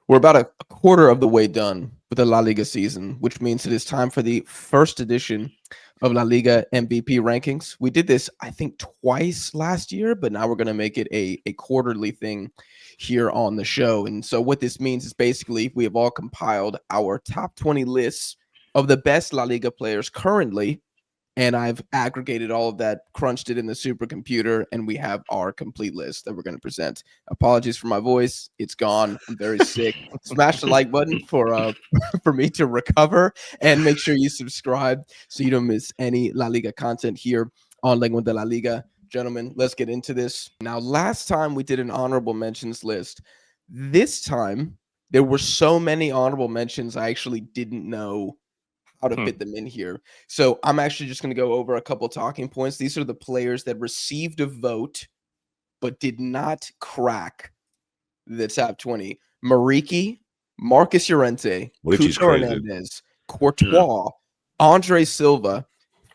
We're about a quarter of the way done with the La Liga season, which means it is time for the first edition of La Liga MVP rankings. We did this, I think, twice last year, but now we're going to make it a quarterly thing here on the show. And so what this means is basically we have all compiled our top 20 lists of the best La Liga players currently, and I've aggregated all of that, crunched it in the supercomputer, and we have our complete list that we're going to present. Apologies for my voice; it's gone. I'm very sick. Smash the like button for for me to recover, and make sure you subscribe so you don't miss any La Liga content here on Lengua de la Liga. Gentlemen, let's get into this. Now, last time we did an honorable mentions list. This time there were so many honorable mentions I actually didn't know how to fit them in here. So I'm actually just going to go over a couple talking points. These are the players that received a vote but did not crack the top 20. Mariki, Marcus Llorente, Cucho Hernandez, Courtois, Andre Silva,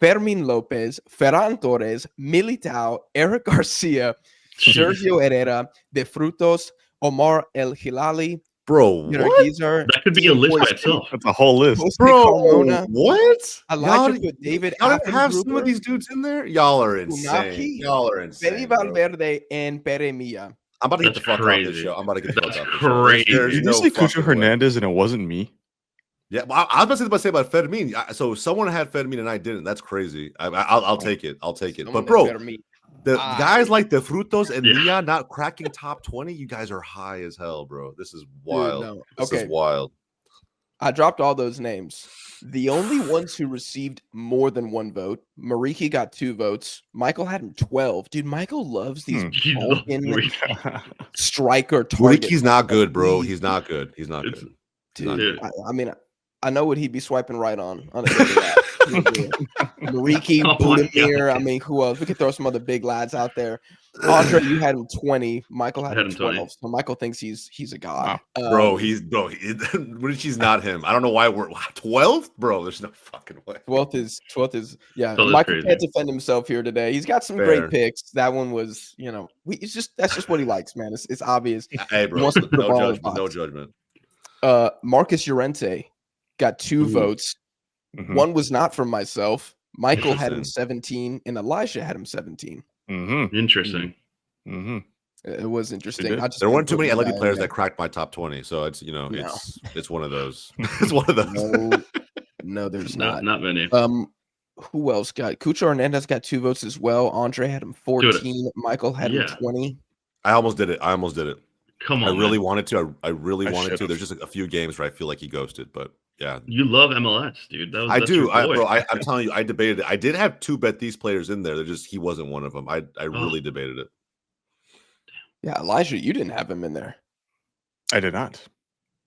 Fermin Lopez, Ferran Torres, Militao, Eric Garcia, Sergio Herrera, De Frutos, Omar El Hilali, Bro, what? That could be a list by itself. That's a whole list. Bro, Carmona, what? Elijah put David. Y'all have some of these dudes in there? Y'all are insane. Funaki, Y'all are insane. Benny Valverde and Pere Mia. I'm about to get the fuck off this show. I'm about to get the fuck off this show. Did you say Cucho Hernandez and it wasn't me? Yeah, well, I was about to say about Fermin. So someone had Fermin and I didn't. That's crazy. I'll take it. I'll take it. But bro, the guys like the Frutos and Mia not cracking top 20, you guys are high as hell, bro. This is wild. Dude, no. This is wild. I dropped all those names. The only ones who received more than one vote, Mariki got 2 votes. Michael had him 12. Dude, Michael loves these striker targets. Mariki's not good, bro. He's not good. He's not good. Dude, I mean, I know what he'd be swiping right on a day that. Mariki, Budimir. I mean, who else? We could throw some other big lads out there. Andre, you had him 20. Michael had him 12. So Michael thinks he's a god. Mariki's not him. I don't know why we're 12th, bro. There's no fucking way. 12th is yeah. Michael can't defend himself here today. He's got some great picks. That one was, that's just what he likes, man. It's obvious. Hey, bro. No judgment. Marcus Llorente got 2 votes. Mm-hmm. One was not from myself. Michael had him 17, and Elijah had him 17. Mm-hmm. Interesting. Mm-hmm. It was interesting. There weren't too many LIGA players that cracked my top 20, so it's it's one of those. It's one of those. No, there's not. Not many. Who else got? Cucho Hernandez got 2 votes as well. Andre had him 14. Michael had him 20. I almost did it. Come on, I really wanted to. I really wanted to. There's just a few games where I feel like he ghosted, but yeah. You love MLS, dude. I do. Bro, I'm telling you, I debated it. I did have 2 bet these players in there. They're just he wasn't one of them. I really debated it. Yeah, Elijah, you didn't have him in there. I did not.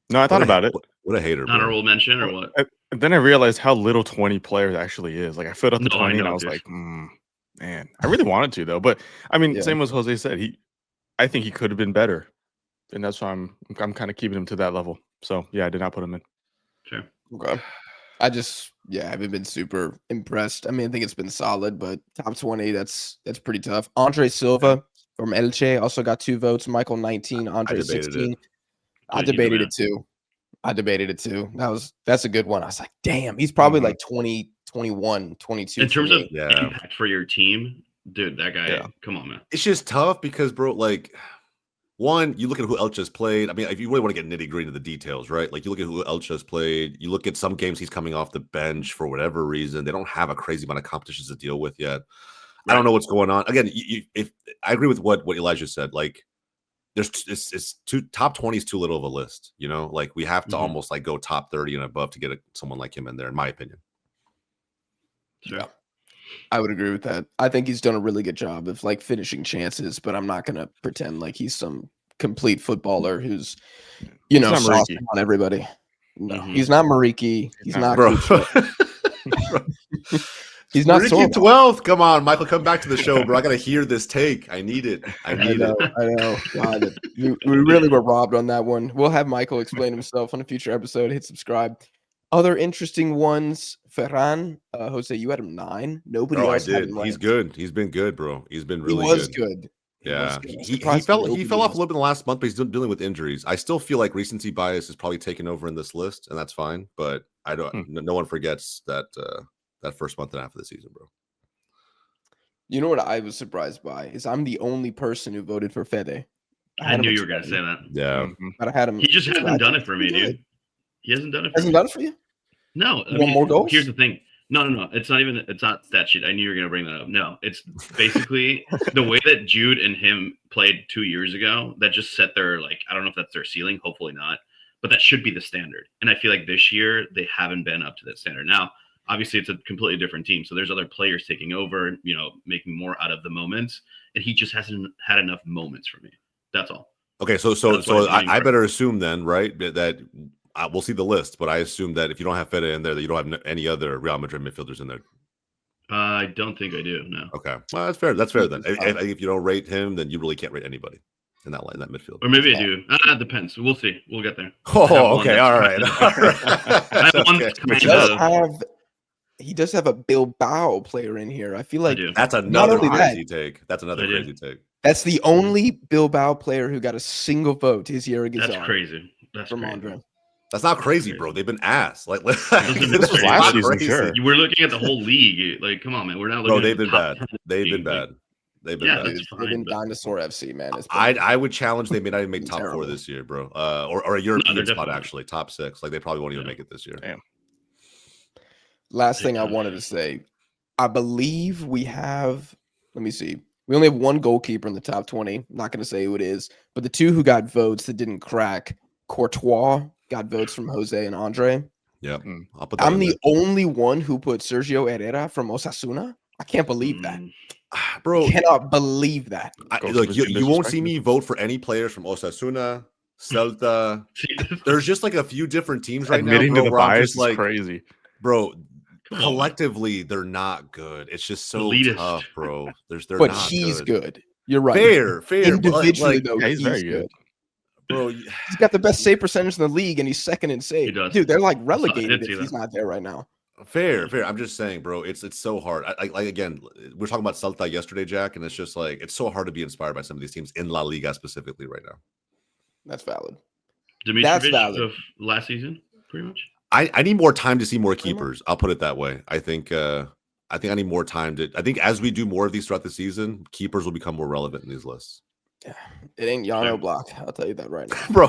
No, I thought about it. What a hater. Honorable mention or what? Then I realized how little 20 players actually is. Like I filled up the 20 and I was like, man, I really wanted to though. But I mean, same as Jose said, I think he could have been better. And that's why I'm kind of keeping him to that level. So yeah, I did not put him in. Sure. Okay. I haven't been super impressed. I mean, I think it's been solid, but top 20, that's pretty tough. Andre Silva from Elche also got 2 votes. Michael 19, Andre 16. I debated it too. That's a good one. I was like, damn, he's probably like 20, 21, 22. In terms of impact for your team, dude, that guy, come on, man. It's just tough because, bro, like, one, you look at who Elche's played. I mean, if you really want to get nitty-gritty into the details, right? Like, you look at who Elche's played. You look at some games he's coming off the bench for whatever reason. They don't have a crazy amount of competitions to deal with yet. Right. I don't know what's going on. Again, if I agree with what Elijah said. Like, it's top 20 is too little of a list. Like we have to almost like go top 30 and above to get someone like him in there, in my opinion. Yeah. I would agree with that. I think he's done a really good job of like finishing chances, but I'm not going to pretend like he's some complete footballer who's, saucing on everybody. No, he's not Mariki. He's not. Bro. He's not. Mariki 12th. Come on, Michael, come back to the show, bro. I got to hear this take. I need it. I know. God, we really were robbed on that one. We'll have Michael explain himself on a future episode. Hit subscribe. Other interesting ones, Ferran, Jose, you had him 9. Nobody else had him right. He's good. He's been good, bro. He's been really good. He was good. Yeah, he fell off a little bit in the last month, but he's dealing with injuries. I still feel like recency bias is probably taken over in this list, and that's fine. But I don't. No one forgets that that first month and a half of the season, bro. You know what I was surprised by is I'm the only person who voted for Fede. I knew you were going to say that. Yeah, but I had him. He just hasn't done it for me, dude. He hasn't done it. Hasn't done it for you? No. I mean, more goals? Here's the thing. No. It's not stat sheet. I knew you were going to bring that up. No, it's basically the way that Jude and him played 2 years ago that just set their, like, I don't know if that's their ceiling. Hopefully not. But that should be the standard. And I feel like this year they haven't been up to that standard. Now, obviously it's a completely different team. So there's other players taking over, making more out of the moments. And he just hasn't had enough moments for me. That's all. Okay, so I better assume then, right, that we'll see the list, but I assume that if you don't have Fede in there, that you don't have any other Real Madrid midfielders in there. I don't think I do. No. Okay, well that's fair. That's fair then. If you don't rate him, then you really can't rate anybody in that midfield. Or maybe I do. It depends. We'll see. We'll get there. Oh, okay. All right. He does have a Bilbao player in here. I feel like that's another crazy take. That's another crazy take. That's the only Bilbao player who got a single vote is Yergizar. That's crazy. That's from crazy. Andre. That's not crazy, bro. They've been ass. Like this was last season, sure. We're looking at the whole league. Like, come on, man. We're not looking. Bro, they've been bad. They've been bad. They've been bad. They've been dinosaur FC, man. I would challenge they may not even make top 4 this year, bro. Or a European spot actually, top 6. Like they probably won't even make it this year. Damn. Last thing I wanted to say, I believe we have. Let me see. We only have one goalkeeper in the top 20. I'm not going to say who it is, but the two who got votes that didn't crack, Courtois got votes from Jose and Andre. Yep. I'm the only one who put Sergio Herrera from Osasuna. I can't believe that. Bro, I cannot believe that. Look, you won't see me vote for any players from Osasuna, Celta. There's just like a few different teams right now. Admitting to the bias is crazy. Bro, collectively, they're not good. It's just so tough, bro. But he's good. You're right. Fair. Individually, though, he's very good. Bro, he's got the best save percentage in the league, and he's second in save. Dude, they're like relegated if he's not there right now. Fair. I'm just saying, bro. It's so hard. Like again, we're talking about Celta yesterday, Jack, and it's just like it's so hard to be inspired by some of these teams in La Liga specifically right now. That's valid. Dimitrovic of last season, pretty much. I need more time to see more keepers. I'll put it that way. I think I need more time to. I think as we do more of these throughout the season, keepers will become more relevant in these lists. Yeah, it ain't Yano Block. I'll tell you that right now, bro.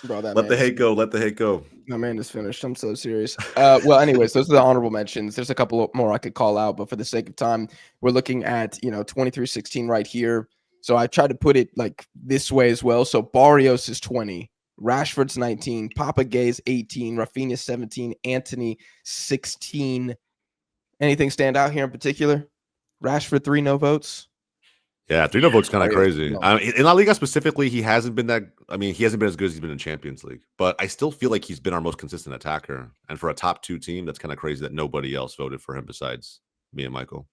Bro, let the hate go. Let the hate go. My man is finished. I'm so serious. Well, anyways, those are the honorable mentions. There's a couple more I could call out, but for the sake of time, we're looking at 23-16 right here. So I tried to put it like this way as well. So Barrios is 20. Rashford's 19, Papa Gay's 18, Rafinha 17, Anthony 16. Anything stand out here in particular? Rashford 3 no votes. Yeah, 3 no votes kind of crazy. No. In La Liga specifically, he hasn't been that. I mean, he hasn't been as good as he's been in Champions League, but I still feel like he's been our most consistent attacker. And for a top 2 team, that's kind of crazy that nobody else voted for him besides me and Michael.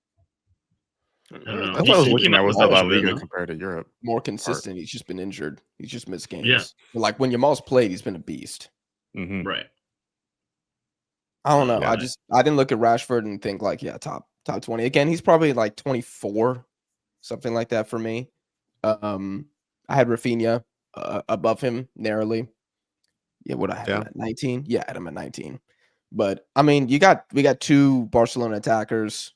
That's what I was looking at was that La Liga compared to Europe. More consistent. He's just been injured. He's just missed games. Yeah. But like when Yamal's played, he's been a beast. Mm-hmm. Right. I don't know. I didn't look at Rashford and think like, top 20. Again, he's probably like 24, something like that for me. I had Rafinha above him narrowly. Yeah, what I had him at 19? Yeah, I had him at 19. But I mean, we got 2 Barcelona attackers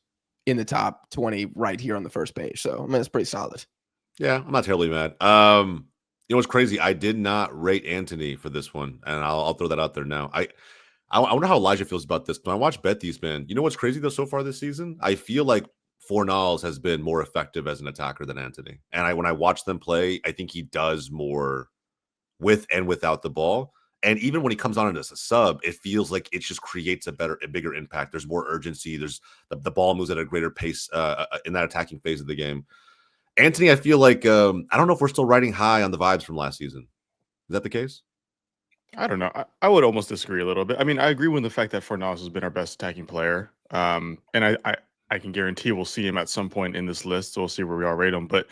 in the top 20 right here on the first page. So I mean, it's pretty solid. Yeah, I'm not terribly mad. You know what's crazy? I did not rate Anthony for this one, and I'll throw that out there now. I wonder how Elijah feels about this. When I watch Betis, man, you know what's crazy though so far this season? I feel like Fornals has been more effective as an attacker than Anthony. And when I watch them play, I think he does more with and without the ball. And even when he comes on as a sub, it feels like it just creates a bigger impact. There's more urgency. There's the ball moves at a greater pace in that attacking phase of the game. Anthony, I feel like I don't know if we're still riding high on the vibes from last season. Is that the case? I don't know. I would almost disagree a little bit. I mean, I agree with the fact that Fornals has been our best attacking player. And I can guarantee we'll see him at some point in this list. So we'll see where we all rate him. But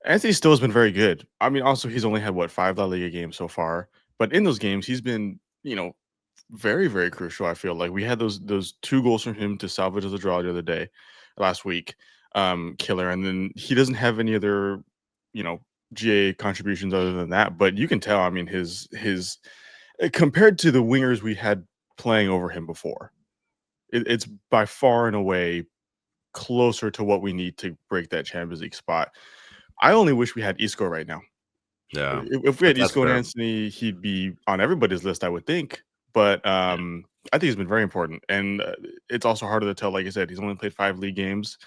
Anthony still has been very good. I mean, also, he's only had, 5 La Liga games so far. But in those games, he's been, very, very crucial, I feel like. We had those 2 goals from him to salvage the draw last week. killer, and then he doesn't have any other, GA contributions other than that. But you can tell, I mean, his compared to the wingers we had playing over him before, it's by far and away closer to what we need to break that Champions League spot. I only wish we had Isco right now. Yeah, if we had Isco and Anthony, he'd be on everybody's list, I would think. But I think he's been very important, and it's also harder to tell. Like I said, he's only played 5 league games,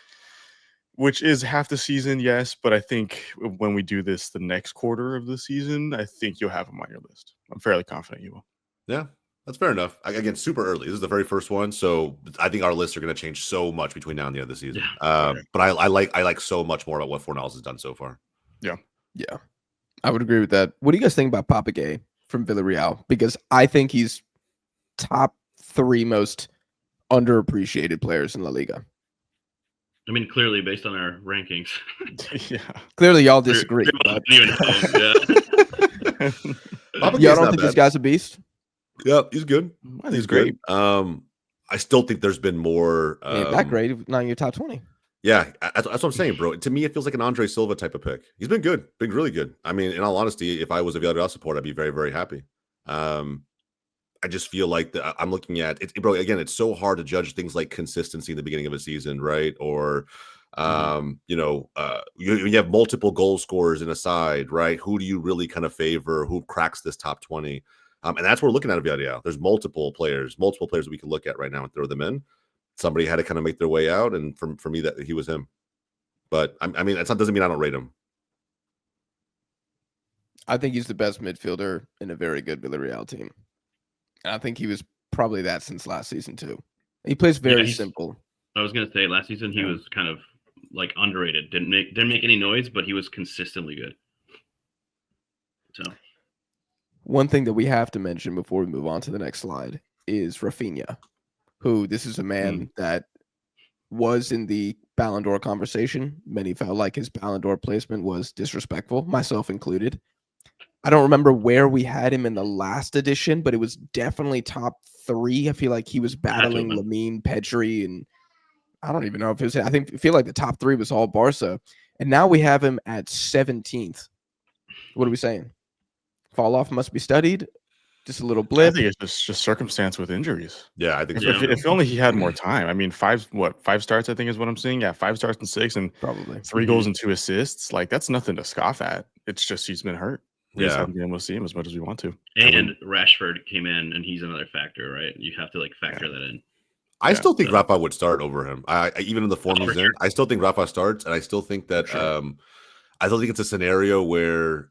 which is half the season, yes. But I think when we do this the next quarter of the season, I think you'll have him on your list. I'm fairly confident you will. Yeah, that's fair enough. Again, super early. This is the very first one, so I think our lists are going to change so much between now and the end of the season. But I like so much more about what Fornals has done so far. Yeah, I would agree with that. What do you guys think about Papagay from Villarreal? Because I think he's top 3 most underappreciated players in La Liga. I mean, clearly, based on our rankings. Yeah. Clearly, y'all disagree. Y'all don't think this guy's a beast? Yeah, he's good. He's great. I still think there's been more. That great, not in your top 20. Yeah, that's what I'm saying, bro. To me, it feels like an Andre Silva type of pick. He's been good, been really good. I mean, in all honesty, if I was a Villarreal supporter, I'd be very, very happy. I just feel like I'm looking at it, bro. Again, it's so hard to judge things like consistency in the beginning of a season, right? Or, you have multiple goal scorers in a side, right? Who do you really kind of favor? Who cracks this top 20? And that's what we're looking at Villarreal. There's multiple players that we can look at right now and throw them in. Somebody had to kind of make their way out, and for me, that he was him. But I mean, doesn't mean I don't rate him. I think he's the best midfielder in a very good Villarreal team. And I think he was probably that since last season too. He plays very simple. I was gonna say last season he was kind of like underrated. Didn't make any noise, but he was consistently good. So one thing that we have to mention before we move on to the next slide is Rafinha, who this is a man that was in the Ballon d'Or conversation. Many felt like his Ballon d'Or placement was disrespectful, myself included. I don't remember where we had him in the last edition, but it was definitely top 3. I feel like he was battling Lamine, Pedri, and I don't even know if it was. I feel like the top 3 was all Barca, and now we have him at 17th. What are we saying? Fall off must be studied. Just a little blip. I think it's just circumstance with injuries. Yeah, I think if only he had more time. I mean, 5 starts, I think is what I'm seeing. Yeah, 5 starts and 6, and probably 3 goals and 2 assists. Like that's nothing to scoff at. It's just he's been hurt. We just haven't been able to see him as much as we want to. And Rashford came in, and he's another factor, right? You have to factor that in. I still think Rafa would start over him. I even in the form he's in, I still think Rafa starts, and I still think that I don't think it's a scenario where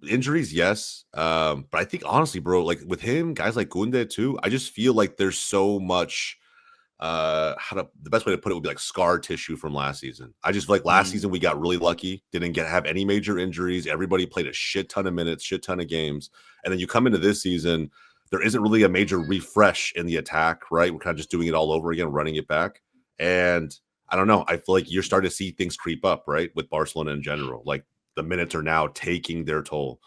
injuries, yes. But I think honestly, bro, like with him, guys like Koundé too, I just feel like there's so much the best way to put it would be like scar tissue from last season. I just feel like last season we got really lucky, didn't have any major injuries. Everybody played a shit ton of minutes, shit ton of games. And then you come into this season, there isn't really a major refresh in the attack, right? We're kind of just doing it all over again, running it back. And I don't know. I feel like you're starting to see things creep up, right? With Barcelona in general. Like the minutes are now taking their toll.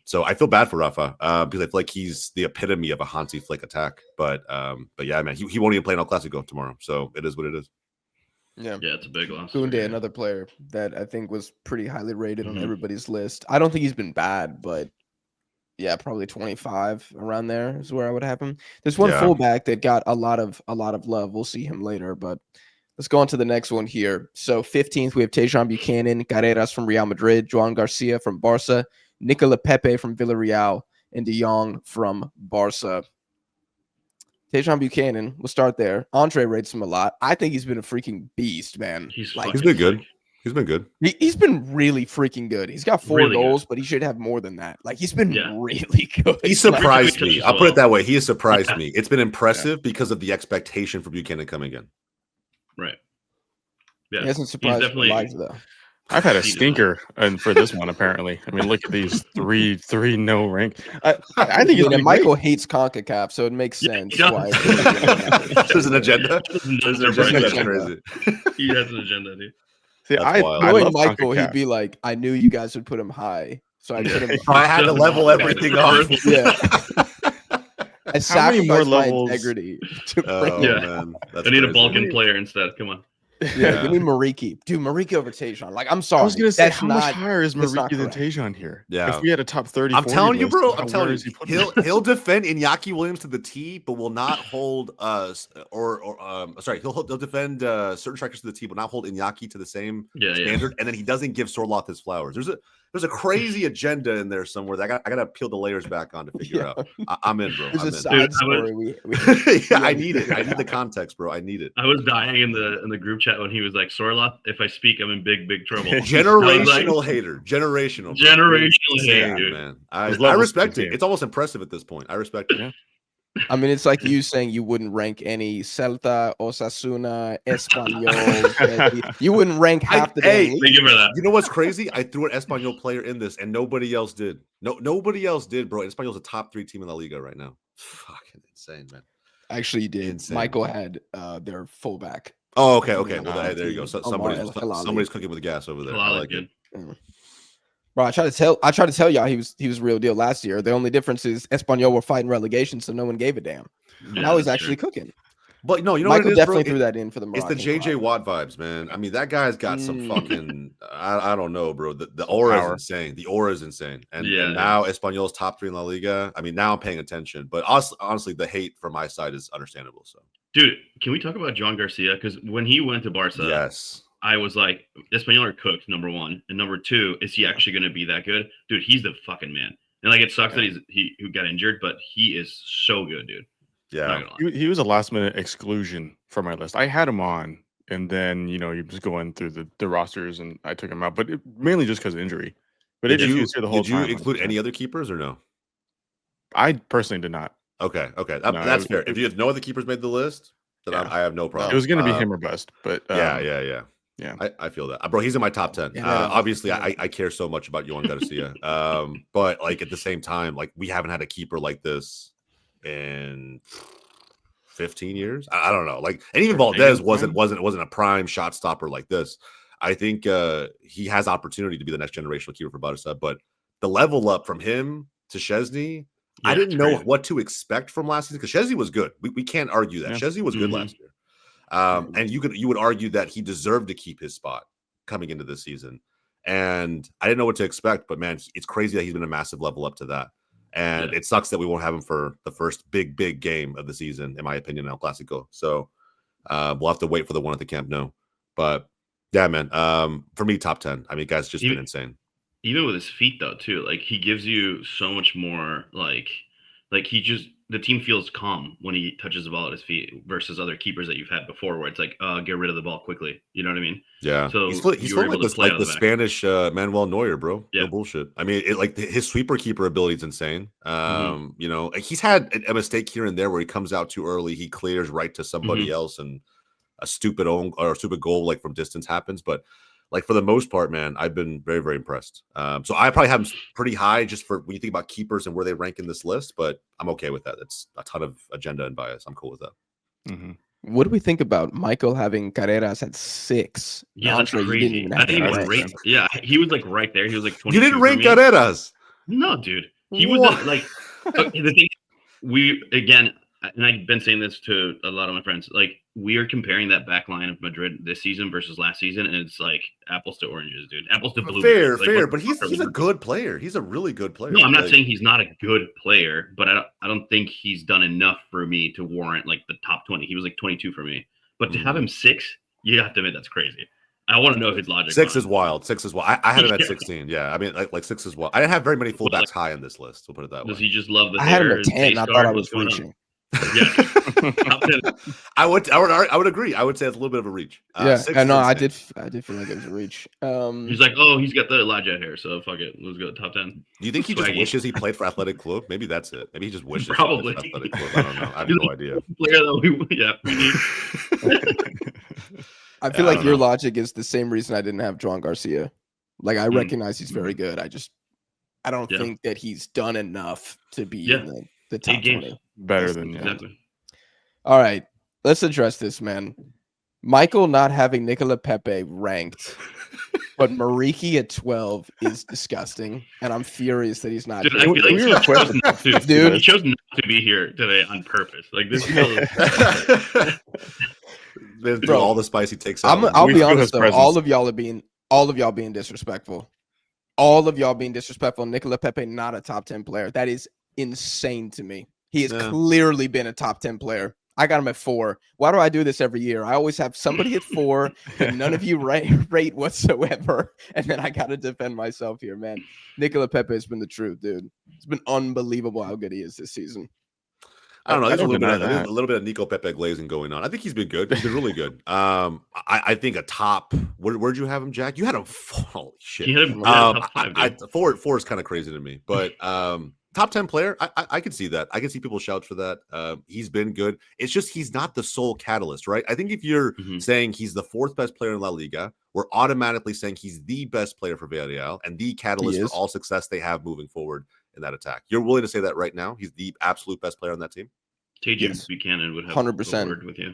So I feel bad for Rafa because I feel like he's the epitome of a Hansi Flick attack. But yeah, man, he won't even play in El Clasico tomorrow. So it is what it is. Yeah, it's a big loss. Koundé, another player that I think was pretty highly rated on everybody's list. I don't think he's been bad, but yeah, probably 25 around there is where I would have him. There's one fullback that got a lot of love. We'll see him later, but let's go on to the next one here. So 15th, we have Tejan Buchanan, Carreras from Real Madrid, Joan Garcia from Barca, Nicola Pepe from Villarreal, and De Jong from Barca. Tejan Buchanan, we'll start there. Andre rates him a lot. I think he's been a freaking beast, man. He's been good. He's been good. He's been really freaking good. He's got 4 goals, but he should have more than that. Like, he's been really good. He surprised me. I'll put it that way. He has surprised me. It's been impressive because of the expectation for Buchanan coming in. Right. Yeah. He hasn't surprised me live, though. I've had a stinker for this one, apparently. I mean, look at these three no rank. I think Michael hates CONCACAF, so it makes sense. Why there's an agenda. There's an agenda. That's crazy. He has an agenda, dude. See, knowing Michael, CONCACAF. He'd be like, I knew you guys would put him high, so I put him. I had to level everything off. Yeah. I sacrificed my integrity to bring man. I need a Balkan player instead. Come on. Yeah, give me Mariki. Dude, Mariki over Tajon. Like, I'm sorry. I was going to say, how much higher is Mariki than Tajon here? Yeah. If we had a top 30, I'm telling you, bro. I'm telling you, he'll defend Iñaki Williams to the T, but will not hold us he'll defend certain strikers to the T, but not hold Iñaki to the same standard. And then he doesn't give Sorloth his flowers. There's a crazy agenda in there somewhere that I gotta peel the layers back on to figure out. I'm in, bro. There's a side story. I need it. I need the context, bro. I need it. I was dying in the group chat when he was like, Sorloth, if I speak, I'm in big trouble. Generational hater. Generational hater, dude. Man. I respect it. It's almost impressive at this point. I respect it. Yeah. I mean, it's like you saying you wouldn't rank any Celta, Osasuna, Espanyol. You wouldn't rank half the damn league. You know what's crazy? I threw an Espanyol player in this, and nobody else did. Nobody else did, bro. Espanyol's a top 3 team in La Liga right now. Fucking insane, man. Actually, you did. Insane. Michael had their fullback. Oh, okay. Well, there you go. So somebody's cooking with gas over there. I like it. Bro, I tried to tell y'all he was real deal last year. The only difference is Espanyol were fighting relegation, so no one gave a damn. Yeah, now he's actually cooking. But no, you know Michael what it is, definitely bro? threw that in for the Moroccan It's the JJ Watt vibes, man. I mean, that guy's got some fucking I don't know, bro. The aura is insane. The aura is insane. And now Espanyol's top 3 in La Liga. I mean, now I'm paying attention. But honestly, the hate from my side is understandable. So, dude, can we talk about John Garcia? Because when he went to Barca, yes, I was like, Espanyol are cooked, number 1. And number 2, is he actually going to be that good? Dude, he's the fucking man. And like, it sucks that he got injured, but he is so good, dude. Yeah. He was a last minute exclusion for my list. I had him on, and then, you're just going through the rosters, and I took him out, but mainly just because of injury. But did you include any other keepers or no? I personally did not. Okay. That's fair. If you have no other keepers made the list, then I have no problem. It was going to be him or bust, but yeah. I feel that, bro. He's in my top 10. Obviously, I care so much about Johan Garcia, but like at the same time, like we haven't had a keeper like this in 15 years. I don't know. Like, and even Valdez wasn't a prime shot stopper like this. I think he has opportunity to be the next generational keeper for Barca, but the level up from him to Szczesny, I didn't know what to expect from last season because Szczesny was good. We can't argue that. Szczesny was good last year. And you would argue that he deserved to keep his spot coming into this season. And I didn't know what to expect, but man, it's crazy that he's been a massive level up to that. And it sucks that we won't have him for the first big game of the season, in my opinion, El Clasico. So we'll have to wait for the one at the Camp Nou. But yeah, man, for me, top 10. I mean, guy's just been insane. Even with his feet, though, too. Like, he gives you so much more, like the team feels calm when he touches the ball at his feet versus other keepers that you've had before where it's like, get rid of the ball quickly. You know what I mean? Yeah. So he's like the Spanish Manuel Neuer, bro. Yeah. No bullshit. I mean, his sweeper keeper ability is insane. He's had a mistake here and there where he comes out too early. He clears right to somebody else and a stupid goal like from distance happens. But like for the most part, man, I've been very, very impressed. So I probably have him pretty high just for when you think about keepers and where they rank in this list, but I'm okay with that. That's a ton of agenda and bias. I'm cool with that. Mm-hmm. What do we think about Michael having Carreras at 6? Yeah, that's crazy. I didn't even rate. Yeah, he was like right there. He was like 22. You didn't rank Carreras? No, dude. He was like the thing. And I've been saying this to a lot of my friends, like we are comparing that back line of Madrid this season versus last season, and it's like apples to oranges, dude. Apples to blueberries. Fair, but he's a good player. He's a really good player. No, I'm not saying he's not a good player, but I don't think he's done enough for me to warrant like the top 20. He was like 22 for me, but to have him 6, you have to admit that's crazy. I want to know his logic. 6 is wild. 6 is wild. I had him at 16. Yeah, I mean, like 6 is wild. I didn't have very many fullbacks high on this list. We'll put it that way. Does he just love the? I had him at 10. I thought I was reaching. Yeah, I would agree. I would say it's a little bit of a reach. I did feel like it was a reach. He's like, he's got the Elijah hair, so fuck it, let's go top 10. Do you think he just wishes he played for Athletic Club? Maybe that's it. Maybe he just wishes. Probably. He played for Athletic Club. I don't know. I have no idea. Player that we need. I feel like your logic is the same reason I didn't have Johan Garcia. Like I recognize he's very good. I don't think that he's done enough to be in the top 20. Better than exactly. All right, let's address this, man. Michael not having Nicola Pepe ranked But Mariki at 12 is disgusting, and I'm furious that he's not. Dude, I feel like he chose not to. Dude, he chose not to be here today on purpose. Like this feels. Bro, all the spice he takes out. I'll be honest though, all of y'all being disrespectful. All of y'all being disrespectful. Nicola Pepe not a top 10 player. That is insane to me. He has clearly been a top 10 player. I got him at 4. Why do I do this every year? I always have somebody at 4 that none of you rate whatsoever, and then I got to defend myself here, man. Nicola Pepe has been the truth, dude. It's been unbelievable how good he is this season. I don't know. There's a little bit of Nico Pepe glazing going on. I think he's been good. He's been really good. I think a top. Where'd you have him, Jack? You had him. Holy shit. You had him top 5. Four is kind of crazy to me, but top 10 player. I can see that. I can see people shout for that. He's been good. It's just he's not the sole catalyst, right? I think if you're saying he's the 4th best player in La Liga, we're automatically saying he's the best player for Villarreal and the catalyst for all success they have moving forward in that attack. You're willing to say that right now? He's the absolute best player on that team? Tejan Buchanan would have 100% word with you.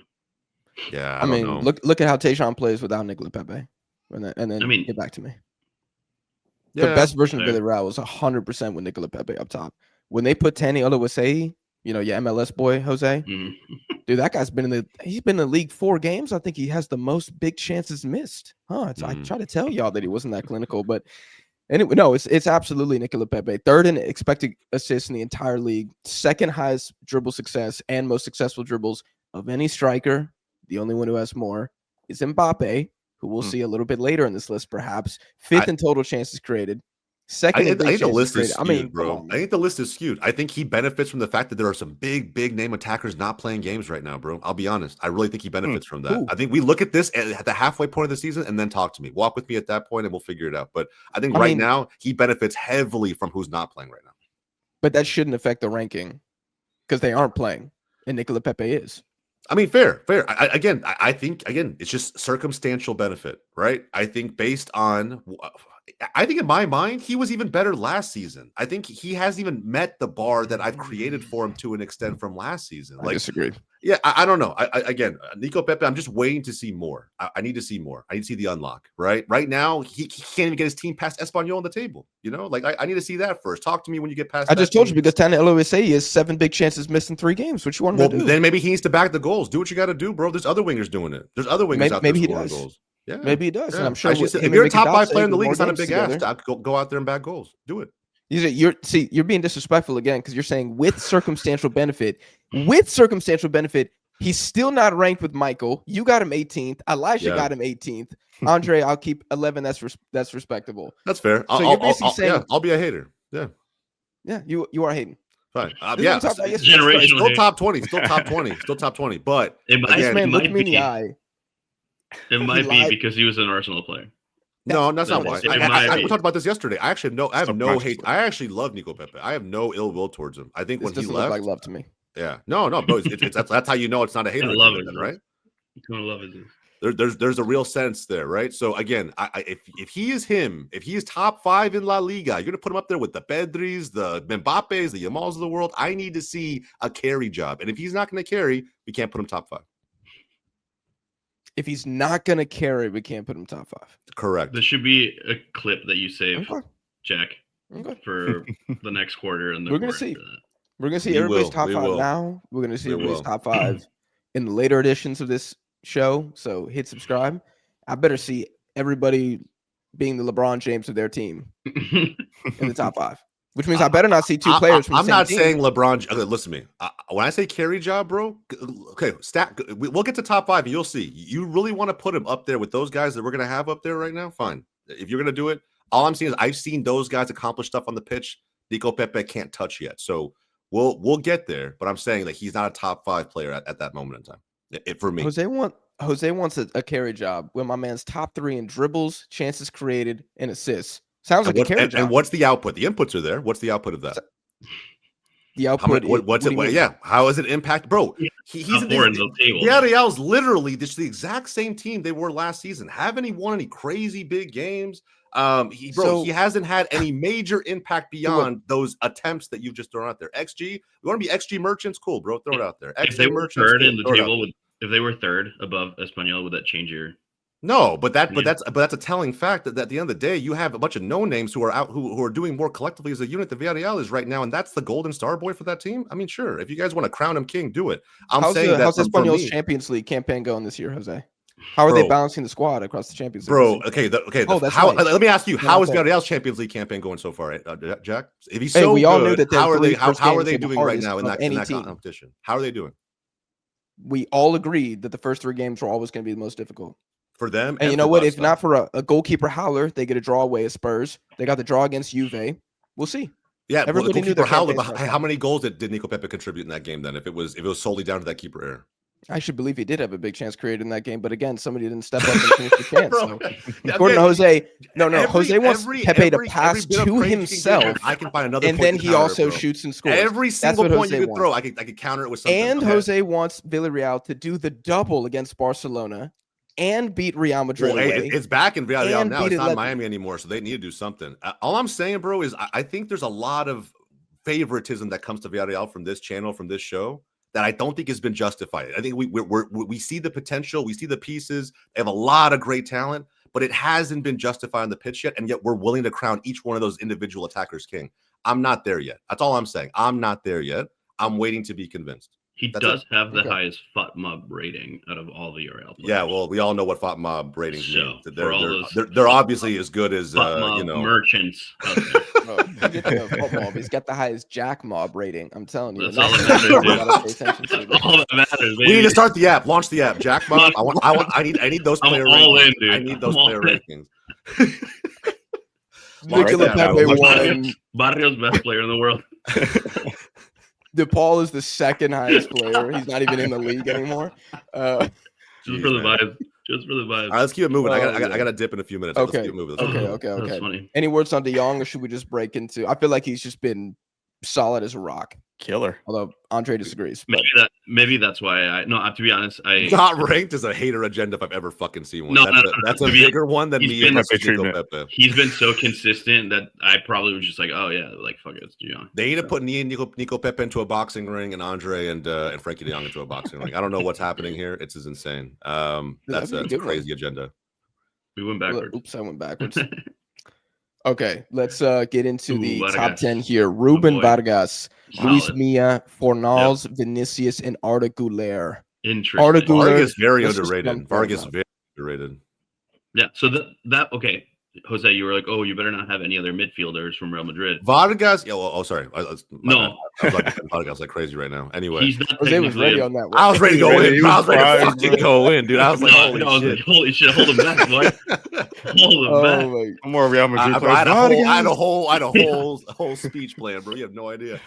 Yeah, I mean, know. look at how Tejan plays without Nicola Pepe, and then I mean, get back to me. The best version of Villarreal was 100% with Nicola Pepe up top. When they put Tani Oluwaseyi, your MLS boy Jose, dude, that guy's been in the league 4 games. I think he has the most big chances missed. I try to tell y'all that he wasn't that clinical, but. Anyway, no, it's absolutely Nicola Pepe. 3rd in expected assists in the entire league, 2nd highest dribble success and most successful dribbles of any striker. The only one who has more is Mbappe, who we'll see a little bit later in this list, perhaps. 5th in total chances created. 2nd, I think the list is skewed, bro. I think the list is skewed. I think he benefits from the fact that there are some big name attackers not playing games right now, bro. I'll be honest. I really think he benefits from that. I think we look at this at the halfway point of the season and then talk to me. Walk with me at that point and we'll figure it out. But I think right now he benefits heavily from who's not playing right now. But that shouldn't affect the ranking because they aren't playing, and Nicola Pepe is. I mean, fair. I think it's just circumstantial benefit, right? I think based on. I think in my mind, he was even better last season. I think he hasn't even met the bar that I've created for him to an extent from last season. I disagree. Yeah, I don't know. Again, Nico Pepe, I'm just waiting to see more. I need to see more. I need to see the unlock, right? Right now, he can't even get his team past Espanyol on the table. Like I need to see that first. Talk to me when you get past. I just told you because Tani Oluwaseyi is 7 big chances missed in 3 games. What you want to do? Then maybe he needs to back the goals. Do what you got to do, bro. There's other wingers doing it. There's other wingers out there scoring goals. Yeah, maybe he does. Yeah. And I'm sure if you're a top 5 player in the league, it's not a big ask. Go out there and back goals. Do it. You're being disrespectful again because you're saying with circumstantial benefit. With circumstantial benefit, he's still not ranked with Michael. You got him 18th. Elijah got him 18th. Andre, I'll keep 11. That's respectable. That's fair. So you're basically saying, I'll be a hater. Yeah. Yeah, you are hating. Fine. Generational still top 20. Still top 20. Still top 20. But man, look me in the eye. It might be because he was an Arsenal player. No, that's not why. We talked about this yesterday. I have no hate. I actually love Nico Pepe. I have no ill will towards him. I think when he left, look like love to me. Yeah, no, bro. That's how you know it's not a hater. I love it, right? I love it. There's a real sense there, right? So again, if he is top 5 in La Liga, you're gonna put him up there with the Pedris, the Mbappes, the Yamals of the world. I need to see a carry job, and if he's not gonna carry, we can't put him top 5. If he's not going to carry, we can't put him top 5. Correct. This should be a clip that you save, Jack, for the next quarter. And we're going to see. We're going to see everybody's top 5 now. We're going to see everybody's top 5 in the later editions of this show. So hit subscribe. I better see everybody being the LeBron James of their team in the top 5. Which means I better not see 2 players from the same team. Saying LeBron. Okay, listen to me. When I say carry job, bro, okay, we'll get to top 5 and you'll see. You really want to put him up there with those guys that we're going to have up there right now? Fine. If you're going to do it, all I'm saying is I've seen those guys accomplish stuff on the pitch Nico Pepe can't touch yet. So we'll get there, but I'm saying that he's not a top 5 player at that moment in time. For me. Jose wants a carry job when my man's top 3 in dribbles, chances created, and assists. Sounds like a carry job. And what's the output? The inputs are there. What's the output of that? The output. What's it? Yeah. How does it impact, bro? He's in the table. Villarreal's literally just the exact same team they were last season. Haven't he won any crazy big games? He hasn't had any major impact beyond those attempts that you've just thrown out there. XG, you want to be XG merchants? Cool, bro. Throw it out there. If they were third in the table, if they were third above Espanyol, would that change your? No, but that's a telling fact that at the end of the day, you have a bunch of no names who are out who are doing more collectively as a unit than Villarreal is right now, and that's the golden star boy for that team. I mean, sure, if you guys want to crown him king, do it. How's Espanyol's Champions League campaign going this year, Jose? How are they balancing the squad across the Champions League? Bro, let me ask you, how is Villarreal's Champions League campaign going so far, Jack? If he's so good, how are they doing right now in that competition? How are they doing? We all agreed that the first 3 games were always going to be the most difficult for them. And you know what? If not for a goalkeeper howler, they get a draw away at Spurs. They got the draw against Juve. We'll see. Yeah, everybody knew their howler. How many goals did Nico Pepe contribute in that game? Then, if it was solely down to that keeper error, I should believe he did have a big chance created in that game. But again, somebody didn't step up and finish the chance. So, according to Jose, Jose wants Pepe to pass to himself. I can find another, and then he also shoots and scores. Every single point you could throw, I could counter it with something. And Jose wants Villarreal to do the double against Barcelona. And beat Real Madrid. Well, it's back in Villarreal now. It's not Miami anymore, so they need to do something. All I'm saying, bro, is I think there's a lot of favoritism that comes to Villarreal from this channel, from this show, that I don't think has been justified. I think we see the potential, we see the pieces. They have a lot of great talent, but it hasn't been justified on the pitch yet, and yet we're willing to crown each one of those individual attackers king. I'm not there yet. That's all I'm saying. I'm not there yet. I'm waiting to be convinced. He does have the highest FOTMOB rating out of all the URL players. Yeah, well, we all know what FOTMOB ratings mean. They're obviously as good as merchants. He's got the highest Jack Mob rating. I'm telling you. That's all that matters. We need to start the app. Launch the app. Jack Mob. I need those player rankings. I need those player rankings. Nicola Pepe won. Barrio's best player in the world. DePaul is the second highest player. He's not even in the league anymore. Just for the vibe. All right, let's keep it moving. I got to dip in a few minutes. Okay. Let's keep it moving. Okay. That's funny. Any words on De Jong, or should we just break into? I feel like he's just been solid as a rock. Killer. Although Andre disagrees. Maybe that's why to be honest, not ranked as a hater agenda if I've ever fucking seen one. That's a bigger one than me and Pepe. He's been so consistent that I probably was just like, oh yeah, like fuck it, it's De Jong. They need to put Nico Pepe into a boxing ring and Andre and Frankie De Jong into a boxing ring. I don't know what's happening here. It's insane. That's a crazy agenda. We went backwards. Oops, I went backwards. Okay, let's get into the top 10 here. Ruben Vargas, Luis Milla, Fornals, Vinicius, and Arda Güler. Interesting. Vargas very underrated. Vargas very underrated. Yeah. So okay. Jose, you were like, oh, you better not have any other midfielders from Real Madrid. Vargas. Yeah. Well, sorry. No. I was Vargas like crazy right now. Anyway, he's not Jose was ready on that one. I was ready to go in. I was ready to fucking go in, dude. I was like, holy shit, hold him back, boy. Hold him back. I'm more Real Madrid. I had a whole speech plan, bro. You have no idea.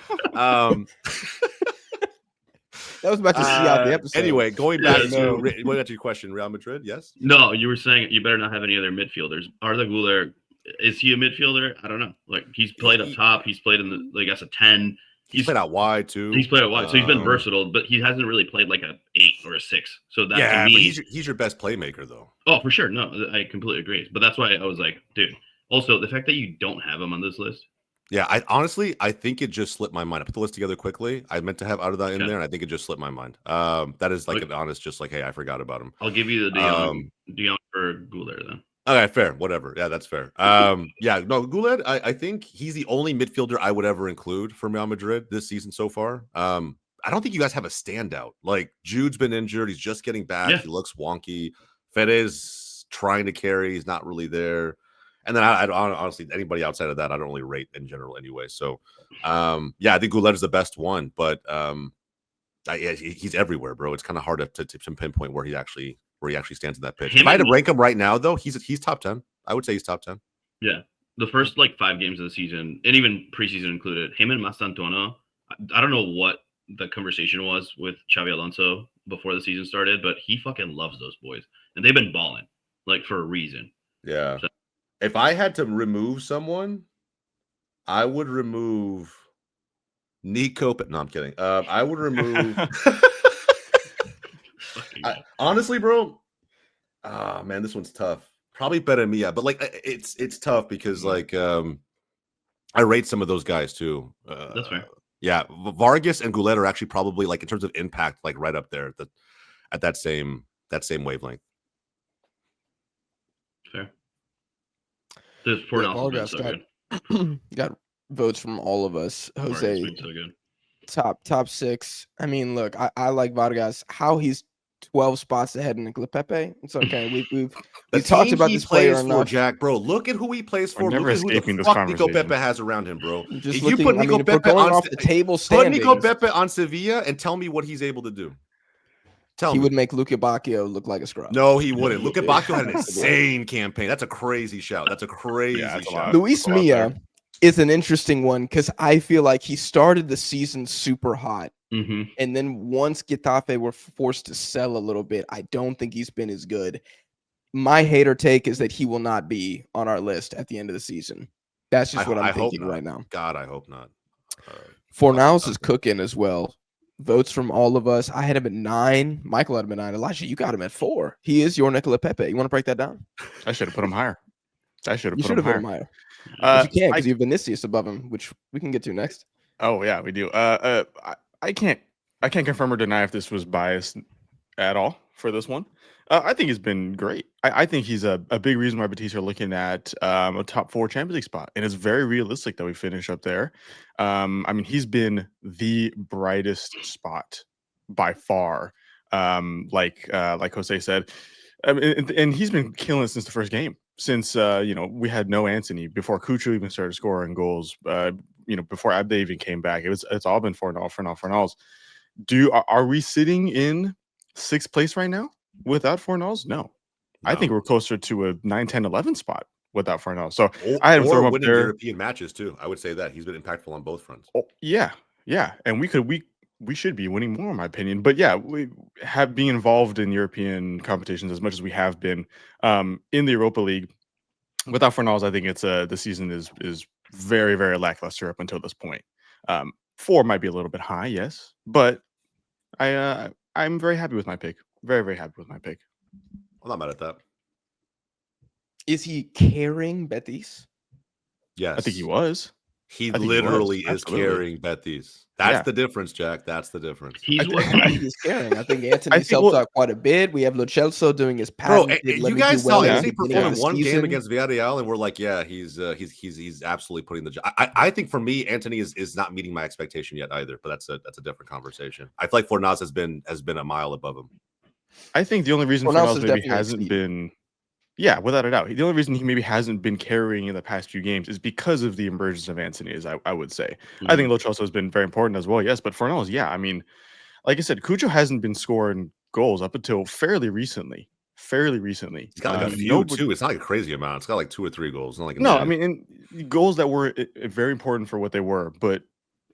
That was about to see out the episode. Anyway, going back to your question, Real Madrid, yes? No, you were saying you better not have any other midfielders. Arda Güler, is he a midfielder? I don't know. Like he's played up top. He's played in the, I guess, a 10. He's played out wide too. He's played out wide, so he's been versatile, but he hasn't really played like a 8 or a 6. So that to me, but he's your best playmaker though. Oh, for sure. No, I completely agree. But that's why I was like, dude. Also, the fact that you don't have him on this list. Yeah, I think it just slipped my mind. I put the list together quickly. I meant to have Arda in there, and I think it just slipped my mind. That is like an honest, just like, hey, I forgot about him. I'll give you the De Jong for Güler then. Okay, fair. Whatever. Yeah, that's fair. Güler, I think he's the only midfielder I would ever include for Real Madrid this season so far. I don't think you guys have a standout. Like Jude's been injured. He's just getting back. Yeah. He looks wonky. Fede's trying to carry. He's not really there. And then I honestly, anybody outside of that, I don't really rate in general anyway. So, I think Güler is the best one, but he's everywhere, bro. It's kind of hard to pinpoint where he actually stands in that pitch. If I had to rank him right now, though, he's top 10. I would say he's top 10. Yeah, the first 5 games of the season, and even preseason included, him and Mastantuono. I don't know what the conversation was with Xabi Alonso before the season started, but he fucking loves those boys, and they've been balling for a reason. Yeah. So, if I had to remove someone, I would remove Nico. No, I'm kidding. I would remove. Honestly, bro. Man, this one's tough. Probably better than me, but it's tough because I rate some of those guys too. That's fair. Yeah, Vargas and Güler are actually probably in terms of impact, right up there at that same wavelength. This Fornals has been so good. Got votes from all of us. Jose, Vargas been so good. top 6. I mean, look, I like Vargas. How he's 12 spots ahead in Nicola Pepe. It's okay. We've talked about this player enough. Jack, bro. Look at who he plays for. We're never look at who escaping the this fuck Nico conversation. Pepe has around him, bro. Just if looking, you put Nico Pepe on off the table put standings, Nico Pepe on Sevilla and tell me what he's able to do. He would make Luca Bacchio look like a scrub. No, he wouldn't. Luca Bacchio had an insane campaign. That's a crazy shout. That's a crazy shout. Luis Milla is an interesting one because I feel like he started the season super hot. And then once Getafe were forced to sell a little bit, I don't think he's been as good. My hater take is that he will not be on our list at the end of the season. That's just what I'm thinking right now. God, I hope not. Fornals is cooking as well. Votes from all of us. I had him at 9. Michael had him at 9. Elijah, you got him at 4. He is your Nicola Pepe. You want to break that down? I should have put him higher. You should have put him higher. But you can't because you have Vinicius above him, which we can get to next. Oh yeah, we do. I can't confirm or deny if this was biased at all for this one. I think he's been great. I think he's a big reason why Betis are looking at a top 4 Champions League spot, and it's very realistic that we finish up there. I mean, he's been the brightest spot by far. Like Jose said, and he's been killing it since the first game. Since we had no Anthony before Cucho even started scoring goals. Before Abde even came back, it's all been Fornals. Are we sitting in 6th place right now without Fornals? No. I think we're closer to a 9, 10, 11 spot without Fornals. So I had him throw him up there. European matches too. I would say that he's been impactful on both fronts. Oh, yeah, and we should be winning more, in my opinion. But yeah, we have been involved in European competitions as much as we have been in the Europa League. Without Fornals, I think it's the season is very, very lackluster up until this point. 4 might be a little bit high, yes, but I'm very happy with my pick. Very, very happy with my pick. I'm not mad at that. Is he carrying Betis? Yes, I think he was. He literally is carrying Betis. That's the difference, Jack. That's the difference. He's carrying. I think Anthony's helped out quite a bit. We have Lo Celso doing his patented. Bro, you guys saw Anthony perform in one game against Villarreal, and we're like, yeah, he's absolutely putting the. I think for me, Anthony is not meeting my expectation yet either. But that's a different conversation. I feel like Fornals has been a mile above him. I think the only reason Fornals maybe hasn't been. Yeah, without a doubt. The only reason he maybe hasn't been carrying in the past few games is because of the emergence of Anthony, as I would say. I think Lo Celso has been very important as well, yes. But Fornals, yeah, I mean, like I said, Cucho hasn't been scoring goals up until fairly recently. He's got like a few, too. It's not like a crazy amount. It's got like 2 or 3 goals. Not like I mean, and goals that were very important for what they were. But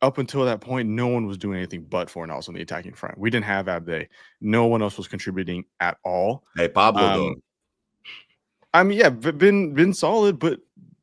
up until that point, no one was doing anything but Fornals on the attacking front. We didn't have Abde. No one else was contributing at all. Hey, Pablo, though. I mean, yeah, been solid, but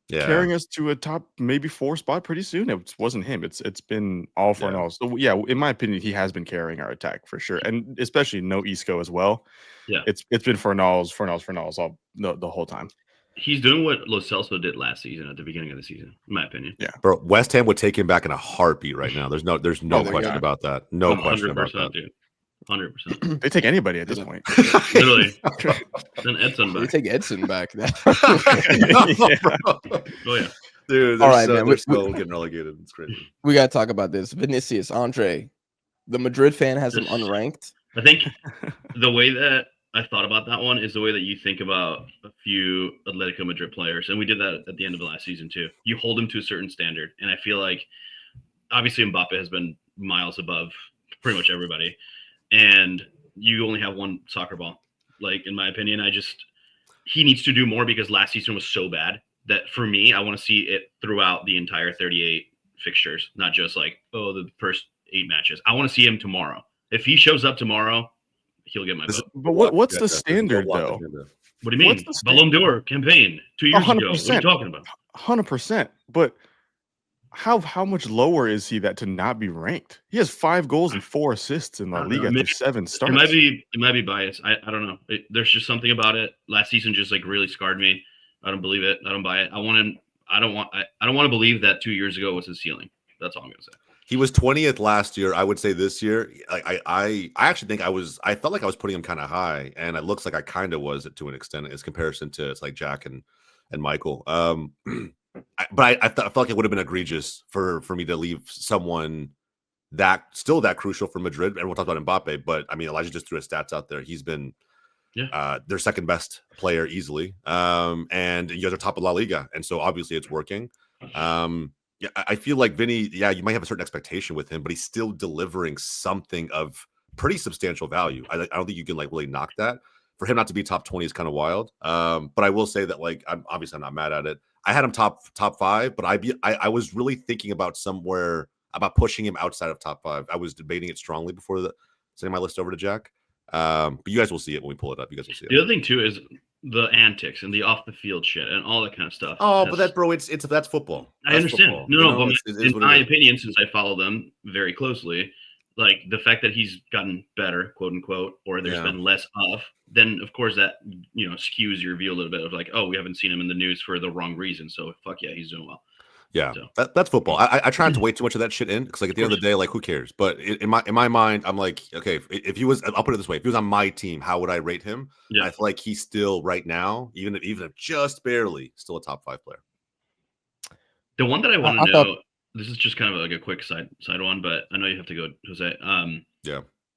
carrying us to a top maybe 4 spot pretty soon. It wasn't him. It's been all Fornals. So yeah, in my opinion, he has been carrying our attack for sure, and especially no Isco as well. Yeah, it's been Fornals all the whole time. He's doing what Lo Celso did last season at the beginning of the season, in my opinion. Yeah, bro, West Ham would take him back in a heartbeat right now. There's no question about that. No question about that. Dude. 100%. They take anybody at this point. Literally. Then Edson back. They take Edson back. Oh yeah, dude. All right, man. We're still getting relegated. It's crazy. We gotta talk about this. Vinicius, Andre, the Madrid fan has him unranked. I think the way that I thought about that one is the way that you think about a few Atletico Madrid players, and we did that at the end of the last season too. You hold them to a certain standard, and I feel like obviously Mbappe has been miles above pretty much everybody. And you only have one soccer ball. Like, in my opinion, he needs to do more because last season was so bad that for me, I want to see it throughout the entire 38 fixtures, not just like, the first 8 matches. I want to see him tomorrow. If he shows up tomorrow, he'll get my vote. But what's the standard, though? What do you mean? Ballon d'Or campaign 2 years ago. What are you talking about? 100%. But how much lower is he to not be ranked? He has 5 goals and 4 assists in La Liga through 7 starts. It might be biased. I don't know. There's just something about it. Last season just like really scarred me. I don't believe it. I don't buy it. I don't want to believe that 2 years ago was his ceiling. That's all I'm gonna say. He was 20th last year. I would say this year, I actually think I felt like I was putting him kind of high, and it looks like I kind of was to an extent as comparison to it's like Jack and and Michael. But I felt like it would have been egregious for me to leave someone that crucial for Madrid. Everyone talks about Mbappe, but I mean, Elijah just threw his stats out there. He's been their second best player easily. And you guys are top of La Liga, and so obviously it's working. Yeah, I feel like Vinny, you might have a certain expectation with him, but he's still delivering something of pretty substantial value. I don't think you can like really knock that. For him not to be top 20 is kind of wild. But I will say that like I'm not mad at it. I had him top 5, but I was really thinking about pushing him outside of top 5. I was debating it strongly before sending my list over to Jack. But you guys will see it when we pull it up. You guys will see it. The other thing too is the antics and the off the field shit and all that kind of stuff. Oh, but that's football. I understand. Football. No, but in my opinion, since I follow them very closely, like the fact that he's gotten better, quote unquote, or there's been less of, then of course that skews your view a little bit of like, oh, we haven't seen him in the news for the wrong reason, so fuck yeah, he's doing well. Yeah, so. That's football. I try not to weigh too much of that shit in because, like, at the end of the day, like, who cares? But in my mind, I'm like, okay, if he was, I'll put it this way: if he was on my team, how would I rate him? Yeah. I feel like he's still right now, even if just barely, still a top 5 player. The one that I want to know, this is just kind of like a quick side one, but I know you have to go, Jose.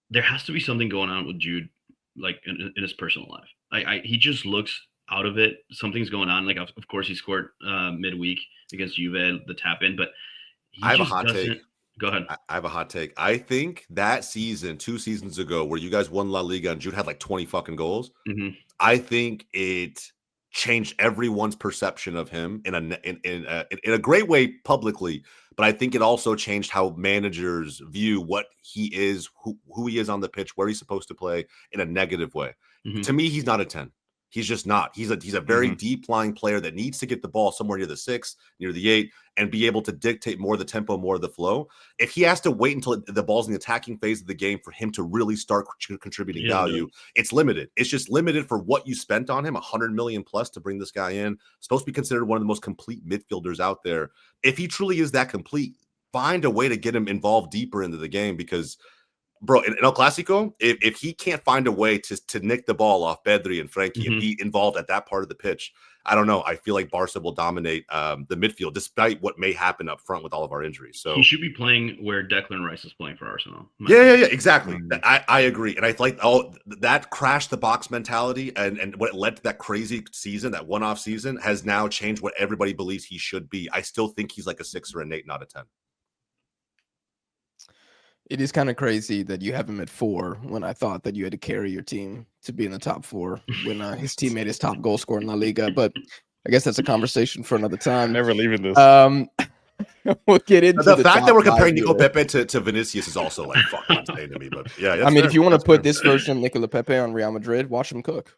There has to be something going on with Jude, like in his personal life. He just looks out of it. Something's going on. Like, of course, he scored midweek against Juve, the tap in, but I have a hot take. Go ahead. I have a hot take. I think that season, 2 seasons ago, where you guys won La Liga and Jude had like 20 fucking goals, I think it changed everyone's perception of him in a great way publicly. But I think it also changed how managers view what he is, who he is on the pitch, where he's supposed to play in a negative way. To me, he's not a 10. He's just not. He's a very deep lying player that needs to get the ball somewhere near the 6, near the 8, and be able to dictate more of the tempo, more of the flow. If he has to wait until the ball's in the attacking phase of the game for him to really start contributing value, it's limited. It's just limited for what you spent on him, 100 million plus to bring this guy in. Supposed to be considered one of the most complete midfielders out there. If he truly is that complete, find a way to get him involved deeper into the game because, bro, in El Clasico, if he can't find a way to nick the ball off Pedri and Frankie and be involved at that part of the pitch, I don't know. I feel like Barca will dominate the midfield despite what may happen up front with all of our injuries. So he should be playing where Declan Rice is playing for Arsenal. Yeah, exactly. I agree. And I like that crash the box mentality and what led to that crazy season, that one-off season, has now changed what everybody believes he should be. I still think he's like a 6 or an 8, not a 10. It is kind of crazy that you have him at 4 when I thought that you had to carry your team to be in the top 4 when his teammate is top goal scorer in La Liga. But I guess that's a conversation for another time. Never leaving this. We'll get into the fact that we're comparing Nico Pepe to Vinicius is also like fucking insane to me. But yeah, I mean, if you want to put this version of Nicola Pepe on Real Madrid, watch him cook.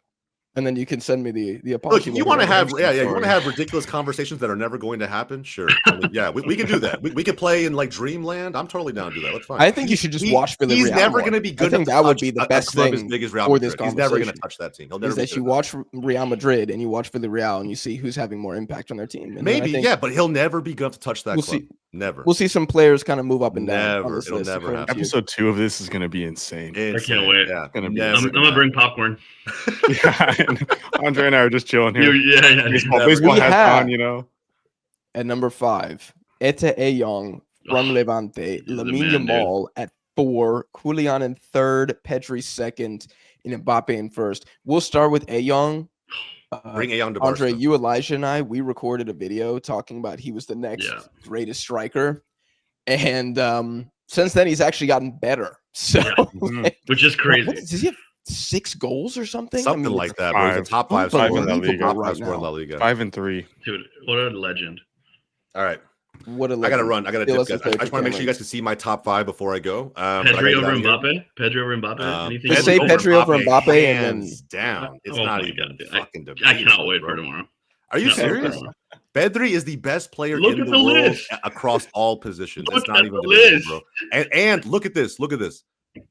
And then you can send me the apology. Look, you want to have you want to have ridiculous conversations that are never going to happen? Sure. I mean, we can do that. We can play in like Dreamland. I'm totally down to do that. That's fine. I think you should just watch Villarreal. He's never going to be good. I think that would be the best thing as big as Real for this conversation. He's never going to touch that team. He'll never. Is that you watch Real Madrid and you watch Villarreal and you see who's having more impact on their team. And maybe, but he'll never be good enough to touch that club. Never. We'll see some players kind of move up and down. Never. It'll never happen. Episode 2 of this is going to be insane. I can't wait. Yeah. I'm going to bring popcorn. Andre and I are just chilling here. Baseball has on, At number 5, Ete Eyong from Levante, Lamine Yamal at 4, Julian in 3rd, Pedri 2nd, and Mbappe in 1st. We'll start with Eyong. Bring Eyong to Barca. Andre, you, Elijah, and I, we recorded a video talking about he was the next greatest striker. And since then, he's actually gotten better. So, which is crazy. Does he have 6 goals or something? Something like that. Bro. He's a top 5 scorer in La Liga. 5 and 3. Dude, what a legend. All right. What a legend. I got to run. I got to dip, guys. I just want to make sure you guys can see my top 5 before I go. Pedri over Mbappe? Pedri over Mbappe? Anything? Say Pedri over Mbappe and then down. It's not even fucking debate. I cannot wait for tomorrow. Are you serious? Pedri is the best player in the world across all positions. It's not even debatable, bro. And look at this. Look at this.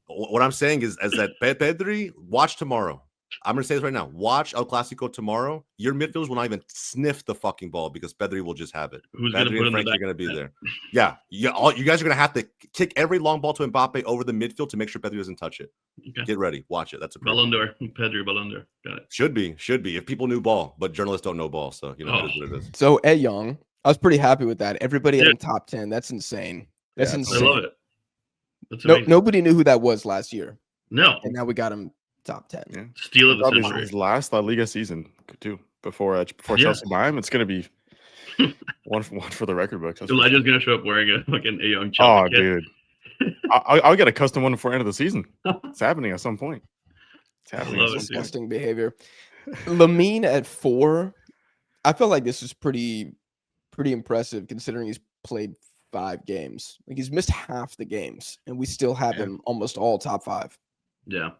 What I'm saying is that Pedri, watch tomorrow. I'm gonna say this right now. Watch El Clasico tomorrow. Your midfielders will not even sniff the fucking ball because Pedri will just have it. Who's gonna Pedri put and in the Frankie back? are gonna be there. Yeah, you guys are gonna have to kick every long ball to Mbappe over the midfield to make sure Pedri doesn't touch it. Okay. Get ready, watch it. That's a Ballon d'Or, Pedri Ballon d'Or. Got it. Should be. If people knew ball, but journalists don't know ball, so you know it is what it is. So Ed Young, I was pretty happy with that. Everybody had him top 10. That's insane. That's insane. I love it. That's amazing. Nobody knew who that was last year. No, and now we got him top 10. Yeah. Steal of the Probably century. his last La Liga season too. Before Chelsea buy him, it's gonna be one for the record books. Elijah's gonna show up wearing a young Chelsea. Oh, kit. dude, I'll get a custom one before end of the season. It's happening at some point. It's happening. Love it, disgusting behavior. Lamine at 4. I feel like this is pretty impressive considering he's played 5 games. Like he's missed half the games, and we still have him almost all top 5. Yeah,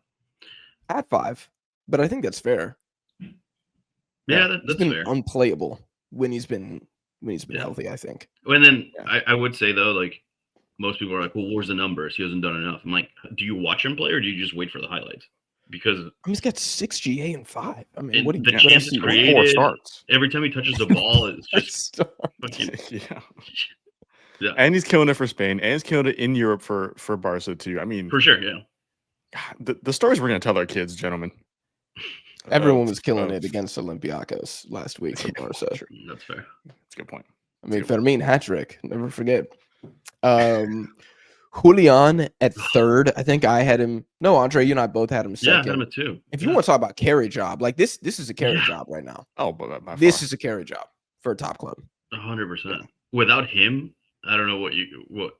at 5, but I think that's fair. Yeah, that's been fair. Unplayable when he's been healthy, I think. And then I would say though, like most people are like, "Well, where's the numbers? He hasn't done enough." I'm like, do you watch him play or do you just wait for the highlights? Because he's got 6 GA and 5. I mean, what do you chance is created? 4 starts. Every time he touches the ball, it's just fucking, yeah. And he's killing it for Spain, and he's killing it in Europe for Barca too. I mean, for sure, yeah. God, the stories we're gonna tell our kids, gentlemen. Everyone was killing it against Olympiacos last week for Barca. Sure. That's fair. That's a good point. I mean, Fermin hat trick. Never forget. Julian at 3rd. I think I had him. No, Andre, you and I both had him 2nd. Yeah, I had him at 2. If you want to talk about carry job, like this is a carry job right now. Oh, but this is a carry job for a top club. 100%. Without him, I don't know what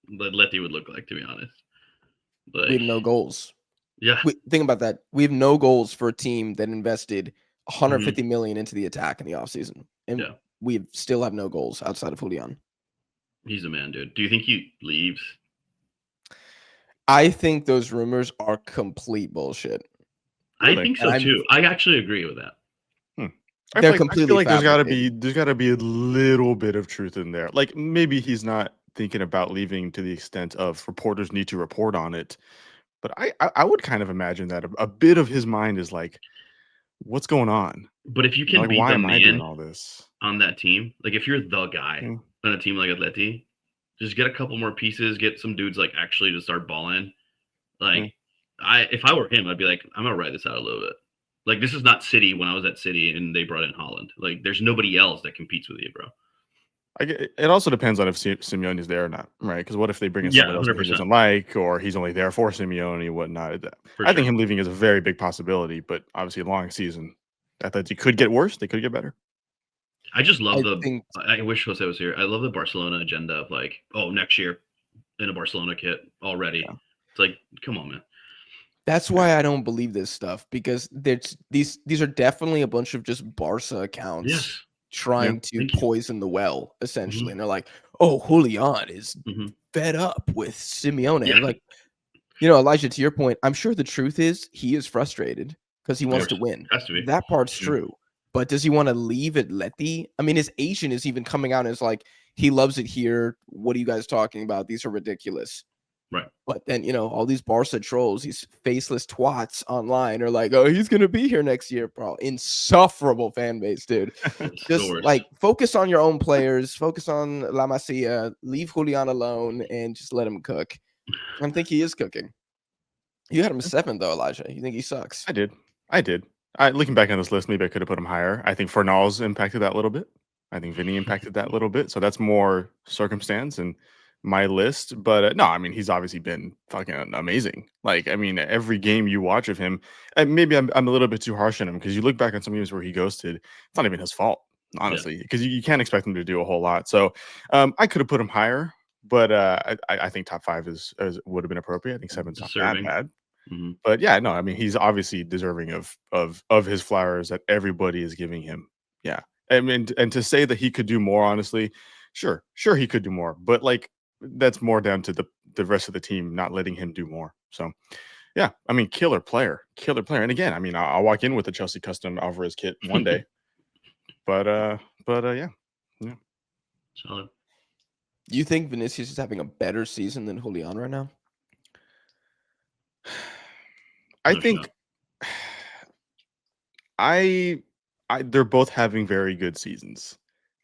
Letty would look like, to be honest. Like, we have no goals. Yeah. Think about that. We have no goals for a team that invested 150 million into the attack in the offseason. And we still have no goals outside of Julian. He's a man, dude. Do you think he leaves? I think those rumors are complete bullshit. I think so too. I actually agree with that. They're completely. I feel like there's gotta be a little bit of truth in there. Like maybe he's not thinking about leaving to the extent of reporters need to report on it. But I would kind of imagine that a bit of his mind is like, what's going on? But if you can be why the am I doing man all this on that team, like if you're the guy on a team like Atleti, just get a couple more pieces, get some dudes like actually to start balling. Like if I were him, I'd be like, I'm gonna ride this out a little bit. Like this is not City when I was at City and they brought in Holland. Like there's nobody else that competes with you, bro. It also depends on if Simeone is there or not, right? Because what if they bring in someone else that he doesn't like, or he's only there for Simeone and whatnot? I think him leaving is a very big possibility, but obviously a long season. I thought it could get worse. They could get better. I just love I wish Jose was here. I love the Barcelona agenda of like, oh, next year in a Barcelona kit already. Yeah. It's like, come on, man. That's why I don't believe this stuff, because these are definitely a bunch of just Barca accounts trying to poison the well, essentially. And they're like, oh, Julian is fed up with Simeone. And like, Elijah, to your point, I'm sure the truth is he is frustrated because he wants to win. Has to be. That part's true. But does he want to leave Atleti? I mean, his agent is even coming out and is like, he loves it here. What are you guys talking about? These are ridiculous. Right. But then, all these Barca trolls, these faceless twats online are like, oh, he's going to be here next year, bro. Insufferable fan base, dude. Just like focus on your own players, focus on La Masia, leave Julian alone and just let him cook. I think he is cooking. You had him 7th though, Elijah. You think he sucks? I did. Looking back on this list, maybe I could have put him higher. I think Fornals impacted that a little bit. I think Vinny impacted that a little bit. So that's more circumstance and my list. But no, I mean, he's obviously been fucking amazing. Like, I mean, every game you watch of him, and maybe I'm a little bit too harsh on him because you look back on some games where he ghosted. It's not even his fault, honestly, because you can't expect him to do a whole lot. So I could have put him higher, but I think top 5 would have been appropriate. I think 7's not that bad. But yeah, no, I mean, he's obviously deserving of his flowers that everybody is giving him. Yeah. I mean, and to say that he could do more, honestly, sure he could do more, but like that's more down to the rest of the team not letting him do more. So yeah, I mean, killer player. And again, I mean, I'll walk in with a Chelsea custom Alvarez kit one day. but yeah. Solid. Do you think Vinicius is having a better season than Julian right now? I think They're both having very good seasons.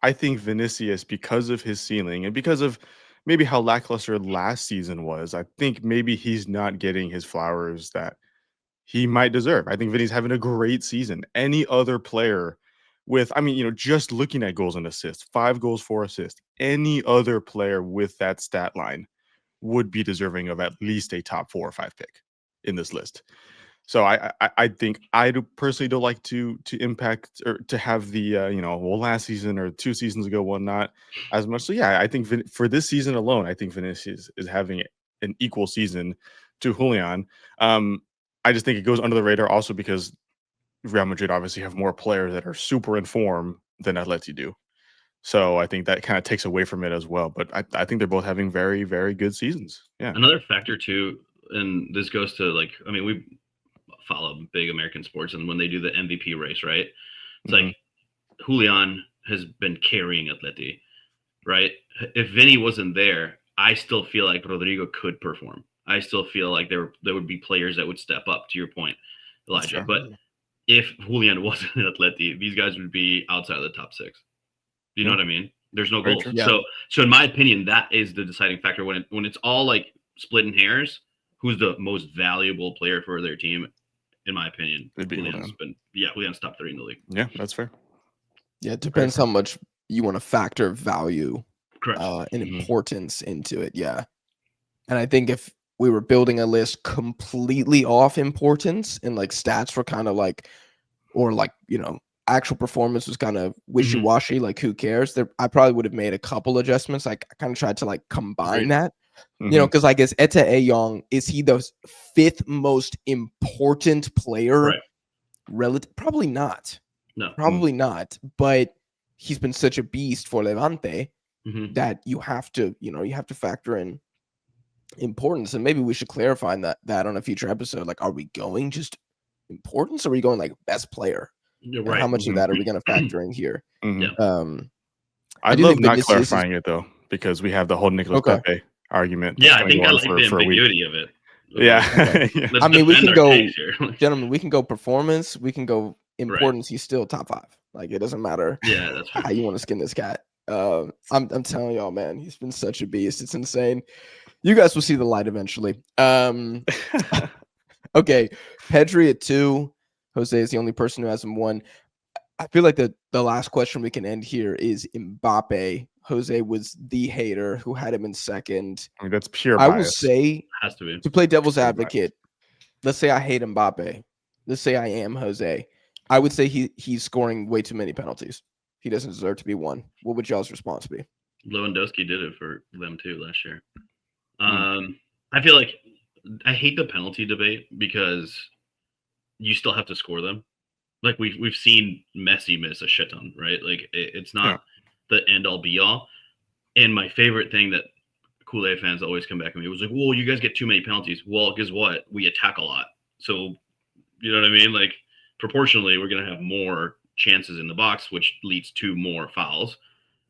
I think Vinicius, because of his ceiling and because of maybe how lackluster last season was, I think maybe he's not getting his flowers that he might deserve. I think Vinny's having a great season. Any other player with, I mean, just looking at goals and assists, 5 goals, 4 assists, any other player with that stat line would be deserving of at least a top 4 or 5 pick in this list. So I think I personally don't like to impact or to have the last season or 2 seasons ago whatnot as much. So yeah, I think for this season alone, I think Vinicius is having an equal season to Julian. I just think it goes under the radar also because Real Madrid obviously have more players that are super in form than Atleti do. So I think that kind of takes away from it as well. But I think they're both having very, very good seasons. Yeah. Another factor too, and this goes to we follow big American sports, and when they do the MVP race, right? It's like Julian has been carrying Atleti, right? If Vinny wasn't there, I still feel like Rodrigo could perform. I still feel like there would be players that would step up, to your point, Elijah. But if Julian wasn't in Atleti, these guys would be outside of the top 6. You know what I mean? There's no goals. Yeah. So in my opinion, that is the deciding factor when it's all like splitting hairs. Who's the most valuable player for their team? In my opinion, Julian's top 3 in the league. Yeah, that's fair. Yeah, it depends how much you want to factor value and importance into it. Yeah. And I think if we were building a list completely off importance and like stats were kind of like, or like, actual performance was kind of wishy-washy, like who cares? I probably would have made a couple adjustments. Like I kind of tried to like combine that. Because I guess Etta Young, is he the 5th most important player? Right. Probably not. No, probably not. But he's been such a beast for Levante that you have to factor in importance. And maybe we should clarify that on a future episode. Like, are we going just importance, or are we going like best player? Right. How much of that are we going to factor in here? I'd love not clarifying it though, because we have the whole Nicolas Pepe argument. Yeah, I think I like the ambiguity of it. Yeah. I mean, we can go, gentlemen, we can go performance, we can go importance. He's still top 5. Like, it doesn't matter. Yeah, that's right. How you want to skin this cat. I'm telling y'all, man, he's been such a beast. It's insane. You guys will see the light eventually. Okay, Pedri at 2. Jose is the only person who hasn't won. I feel like the last question we can end here is Mbappe. Jose was the hater who had him in 2nd. I mean, that's pure bias. I will say, has to be, to play devil's advocate, let's say I hate Mbappe. Let's say I am Jose. I would say he's scoring way too many penalties. He doesn't deserve to be 1. What would y'all's response be? Lewandowski did it for them too last year. I feel like I hate the penalty debate because you still have to score them. Like we've seen Messi miss a shit ton, right? Like it's not the end all be all. And my favorite thing that Kool-Aid fans always come back to me was like, well, you guys get too many penalties. Well, guess what? We attack a lot. So, you know what I mean? Like proportionally, we're going to have more chances in the box, which leads to more fouls.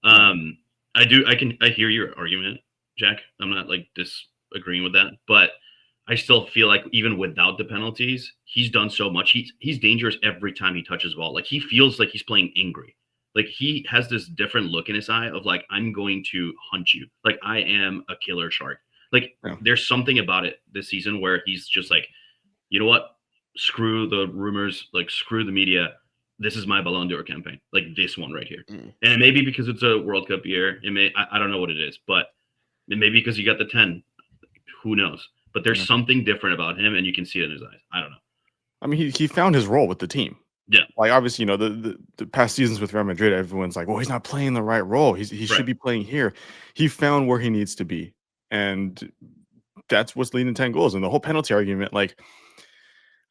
I hear your argument, Jack. I'm not like disagreeing with that, but I still feel like even without the penalties, he's done so much. He's dangerous every time he touches the ball. Like he feels like he's playing angry. Like he has this different look in his eye of like, I'm going to hunt you. Like I am a killer shark. Like there's something about it this season where he's just like, you know what? Screw the rumors, like screw the media. This is my Ballon d'Or campaign. Like this one right here. And it may be because it's a World Cup year. It may, I don't know what it is, but it may be because you got the 10. Who knows? But there's something different about him, and you can see it in his eyes. I don't know. I mean, he found his role with the team. Yeah. Like, obviously, the past seasons with Real Madrid, everyone's like, well, he's not playing the right role. He should be playing here. He found where he needs to be. And that's what's leading to 10 goals. And the whole penalty argument, like,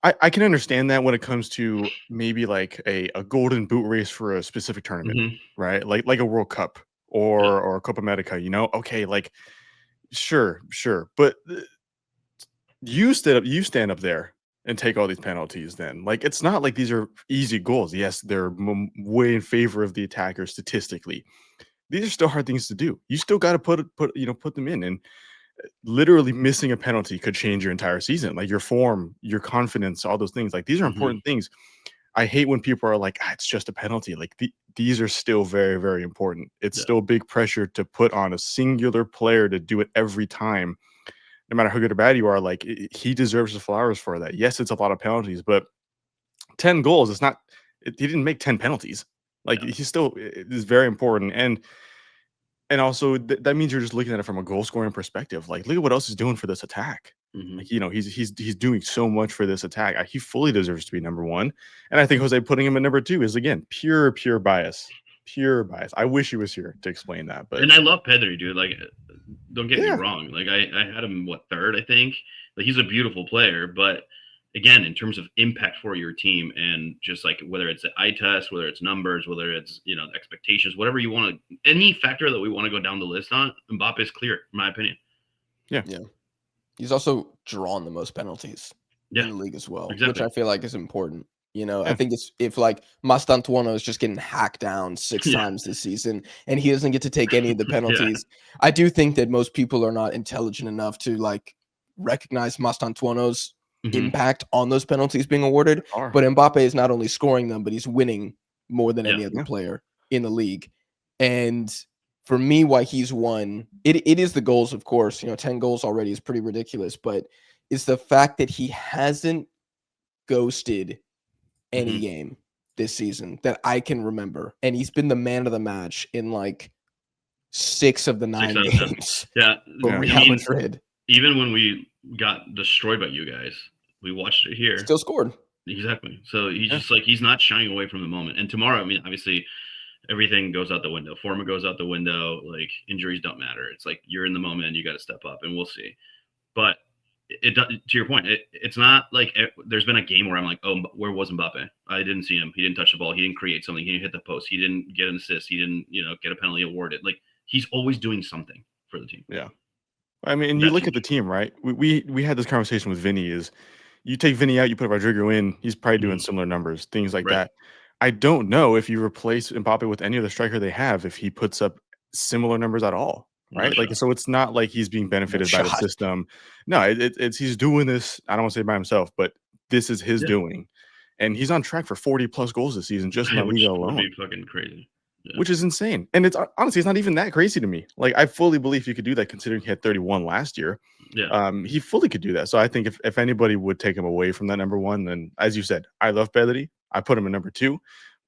I can understand that when it comes to maybe like a golden boot race for a specific tournament, right? Like a World Cup or a Copa America, Okay, like, sure. But you stand up there and take all these penalties then. Like, it's not like these are easy goals. Yes, they're way in favor of the attacker statistically. These are still hard things to do. You still got to put them in, and literally missing a penalty could change your entire season. Like your form, your confidence, all those things. Like these are important things. I hate when people are like, it's just a penalty. Like these are still very, very important. It's still big pressure to put on a singular player to do it every time. No matter how good or bad you are, like he deserves the flowers for that. Yes, it's a lot of penalties, but 10 goals, it's not, he didn't make 10 penalties. Like he still is very important. And also that means you're just looking at it from a goal scoring perspective. Like, look at what else he's doing for this attack. Like, he's doing so much for this attack. He fully deserves to be number one. And I think Jose putting him at number two is, again, pure bias. Pure bias. I wish he was here to explain that. But and I love Pedri, dude. Like, don't get me wrong. Like, I had him third, I think. Like, he's a beautiful player, but again, in terms of impact for your team and just like whether it's the eye test, whether it's numbers, whether it's expectations, whatever you want to, any factor that we want to go down the list on, Mbappe is clear, in my opinion. Yeah. He's also drawn the most penalties in the league as well, which I feel like is important. I think if like Mastantuono is just getting hacked down 6 times this season and he doesn't get to take any of the penalties, I do think that most people are not intelligent enough to like recognize Mastantuono's impact on those penalties being awarded. But Mbappe is not only scoring them, but he's winning more than any other player in the league. And for me, why he's won, it is the goals, of course. 10 goals already is pretty ridiculous, but it's the fact that he hasn't ghosted any game this season that I can remember. And he's been the man of the match in like 6 of the 9 games. For Real Madrid. Even when we got destroyed by you guys, we watched it here. Still scored. Exactly. So he's just like, he's not shying away from the moment. And tomorrow, I mean, obviously, everything goes out the window. Forma goes out the window. Like, injuries don't matter. It's like you're in the moment. You got to step up, and we'll see. But to your point, it's not like there's been a game where I'm like, oh, where was Mbappe? I didn't see him. He didn't touch the ball. He didn't create something. He didn't hit the post. He didn't get an assist. He didn't, get a penalty awarded. Like, he's always doing something for the team. Yeah. I mean, and you look at the team, right? We had this conversation with Vinny. Is you take Vinny out, you put Rodrigo in, he's probably doing similar numbers, things like that. I don't know if you replace Mbappe with any other striker they have, if he puts up similar numbers at all, right? Like, so it's not like he's being benefited by the system. No, it's he's doing this. I don't want to say by himself, but this is his doing, and he's on track for 40 plus goals this season just in La Liga alone. Would be fucking crazy. Which is insane. And it's honestly, it's not even that crazy to me. Like, I fully believe he could do that considering he had 31 last year. He fully could do that. So I think if anybody would take him away from that number one, then as you said, I love Pedri. I put him in number 2.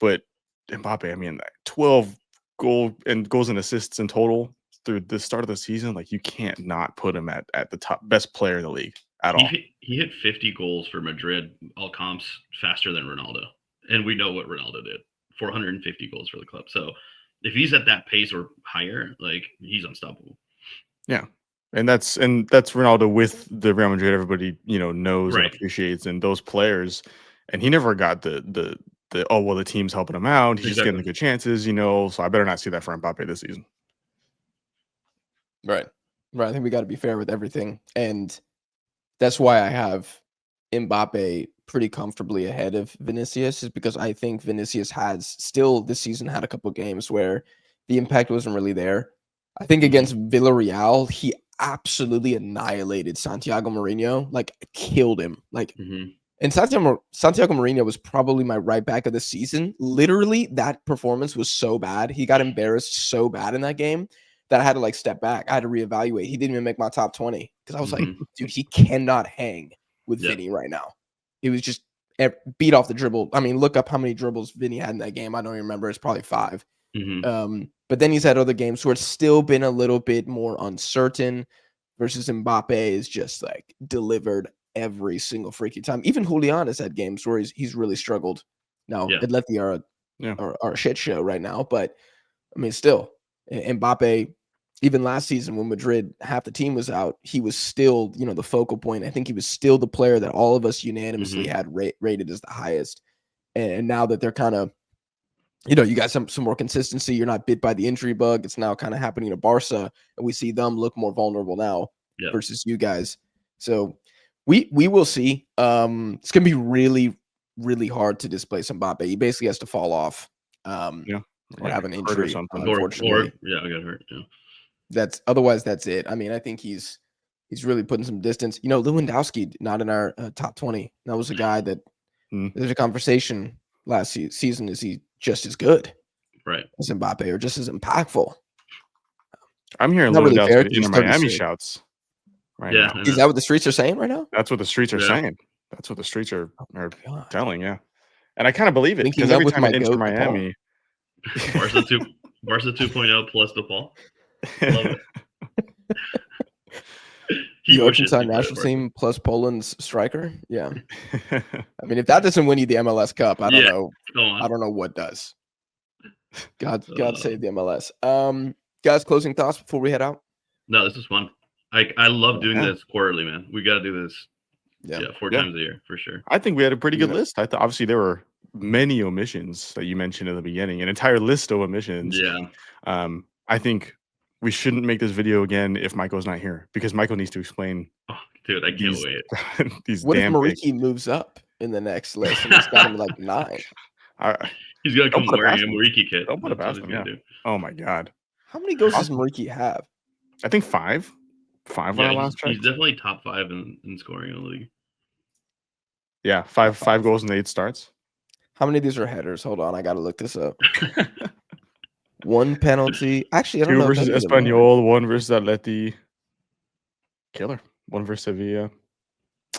But Mbappe, I mean, 12 goals and assists in total through the start of the season. Like, you can't not put him at the top best player in the league at all. He hit 50 goals for Madrid, all comps, faster than Ronaldo. And we know what Ronaldo did. 450 goals for the club. So if he's at that pace or higher, like, he's unstoppable. Yeah. And that's Ronaldo with the Real Madrid everybody, knows and appreciates, and those players. And he never got the the team's helping him out. He's just getting the good chances, so I better not see that for Mbappe this season. Right. I think we got to be fair with everything. And that's why I have Mbappe pretty comfortably ahead of Vinicius, is because I think Vinicius has still this season had a couple of games where the impact wasn't really there. I think against Villarreal, he absolutely annihilated Santiago Mourinho, like killed him. Like, and Santiago Mourinho was probably my right back of the season. Literally, that performance was so bad. He got embarrassed so bad in that game that I had to like step back. I had to reevaluate. He didn't even make my top 20 because I was like, dude, he cannot hang with Vinny right now. It was just beat off the dribble. I mean, look up how many dribbles Vinny had in that game. I don't even remember. It's probably 5. But then he's had other games where it's still been a little bit more uncertain versus Mbappe is just like delivered every single freaky time. Even Julian has had games where he's really struggled. Now, Atleti are a shit show right now. But, I mean, still, Mbappe, even last season when Madrid, half the team was out, he was still, the focal point. I think he was still the player that all of us unanimously had rated as the highest. And now that they're kind of, you got some more consistency. You're not bit by the injury bug. It's now kind of happening to Barca, and we see them look more vulnerable now versus you guys. So we will see. It's going to be really, really hard to displace Mbappe. He basically has to fall off or have an injury or something. Unfortunately. I got hurt. Yeah. Otherwise that's it. I mean, I think he's really putting some distance. Lewandowski not in our top 20. That was a guy that there's a conversation last season, is he just as good right as Mbappe or just as impactful? I'm hearing Not really fair, Lewandowski in 'cause he's Miami 36. shouts right Yeah, now. I Is know. that what the streets are saying right now? That's what the streets are Yeah. saying. That's what the streets are God. telling. Yeah, and I kind of believe it Linking because up every with time my I enter goat, DePaul. Miami, Barca 2.0 plus DePaul. Love it. He The wishes Argentine he played national Barca. team plus Poland's striker. Yeah. I mean, if that doesn't win you the MLS Cup, I don't Yeah, know. Come on. I don't know what does. God save the MLS. Guys, closing thoughts before we head out? No, this is fun. I love doing Yeah. this quarterly, man. We got to do this. Yeah. 4 Yeah. times a year for sure. I think we had a pretty good Yeah. list. I thought obviously there were many omissions that you mentioned in the beginning, an entire list of omissions. Yeah. I think we shouldn't make this video again if Michael's not here because Michael needs to explain. Oh, dude, I can't wait. These What if damn Mariki moves up in the next list and it's got him like 9? He's gonna Don't come put it wearing past a him. Mariki kit. Don't put it That's past what him. he's Yeah. gonna do. Oh my God. How many goals does Awesome. Mariki have? I think 5. 5 when I last He's checked. definitely top 5 in scoring in the league. Yeah, 5 goals and 8 starts. How many of these are headers? Hold on, I got to look this up. 1 penalty. Actually, I don't 2 know. versus That doesn't matter. Espanyol, 1 versus Atleti. Killer. 1 versus Sevilla.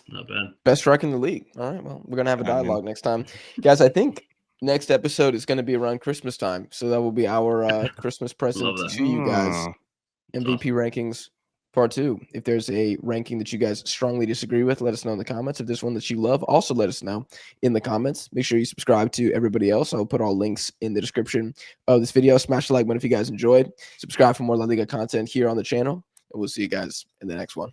Not bad. Best striker in the league. All right, well, we're going to have a I mean- dialogue next time. Guys, I think next episode is going to be around Christmas time. So that will be our Christmas present Love that. to you guys. Oh. MVP rankings part 2. If there's a ranking that you guys strongly disagree with, let us know in the comments. If there's one that you love, also let us know in the comments. Make sure you subscribe to everybody else. I'll put all links in the description of this video. Smash the like button if you guys enjoyed. Subscribe for more La Liga content here on the channel. And we'll see you guys in the next one.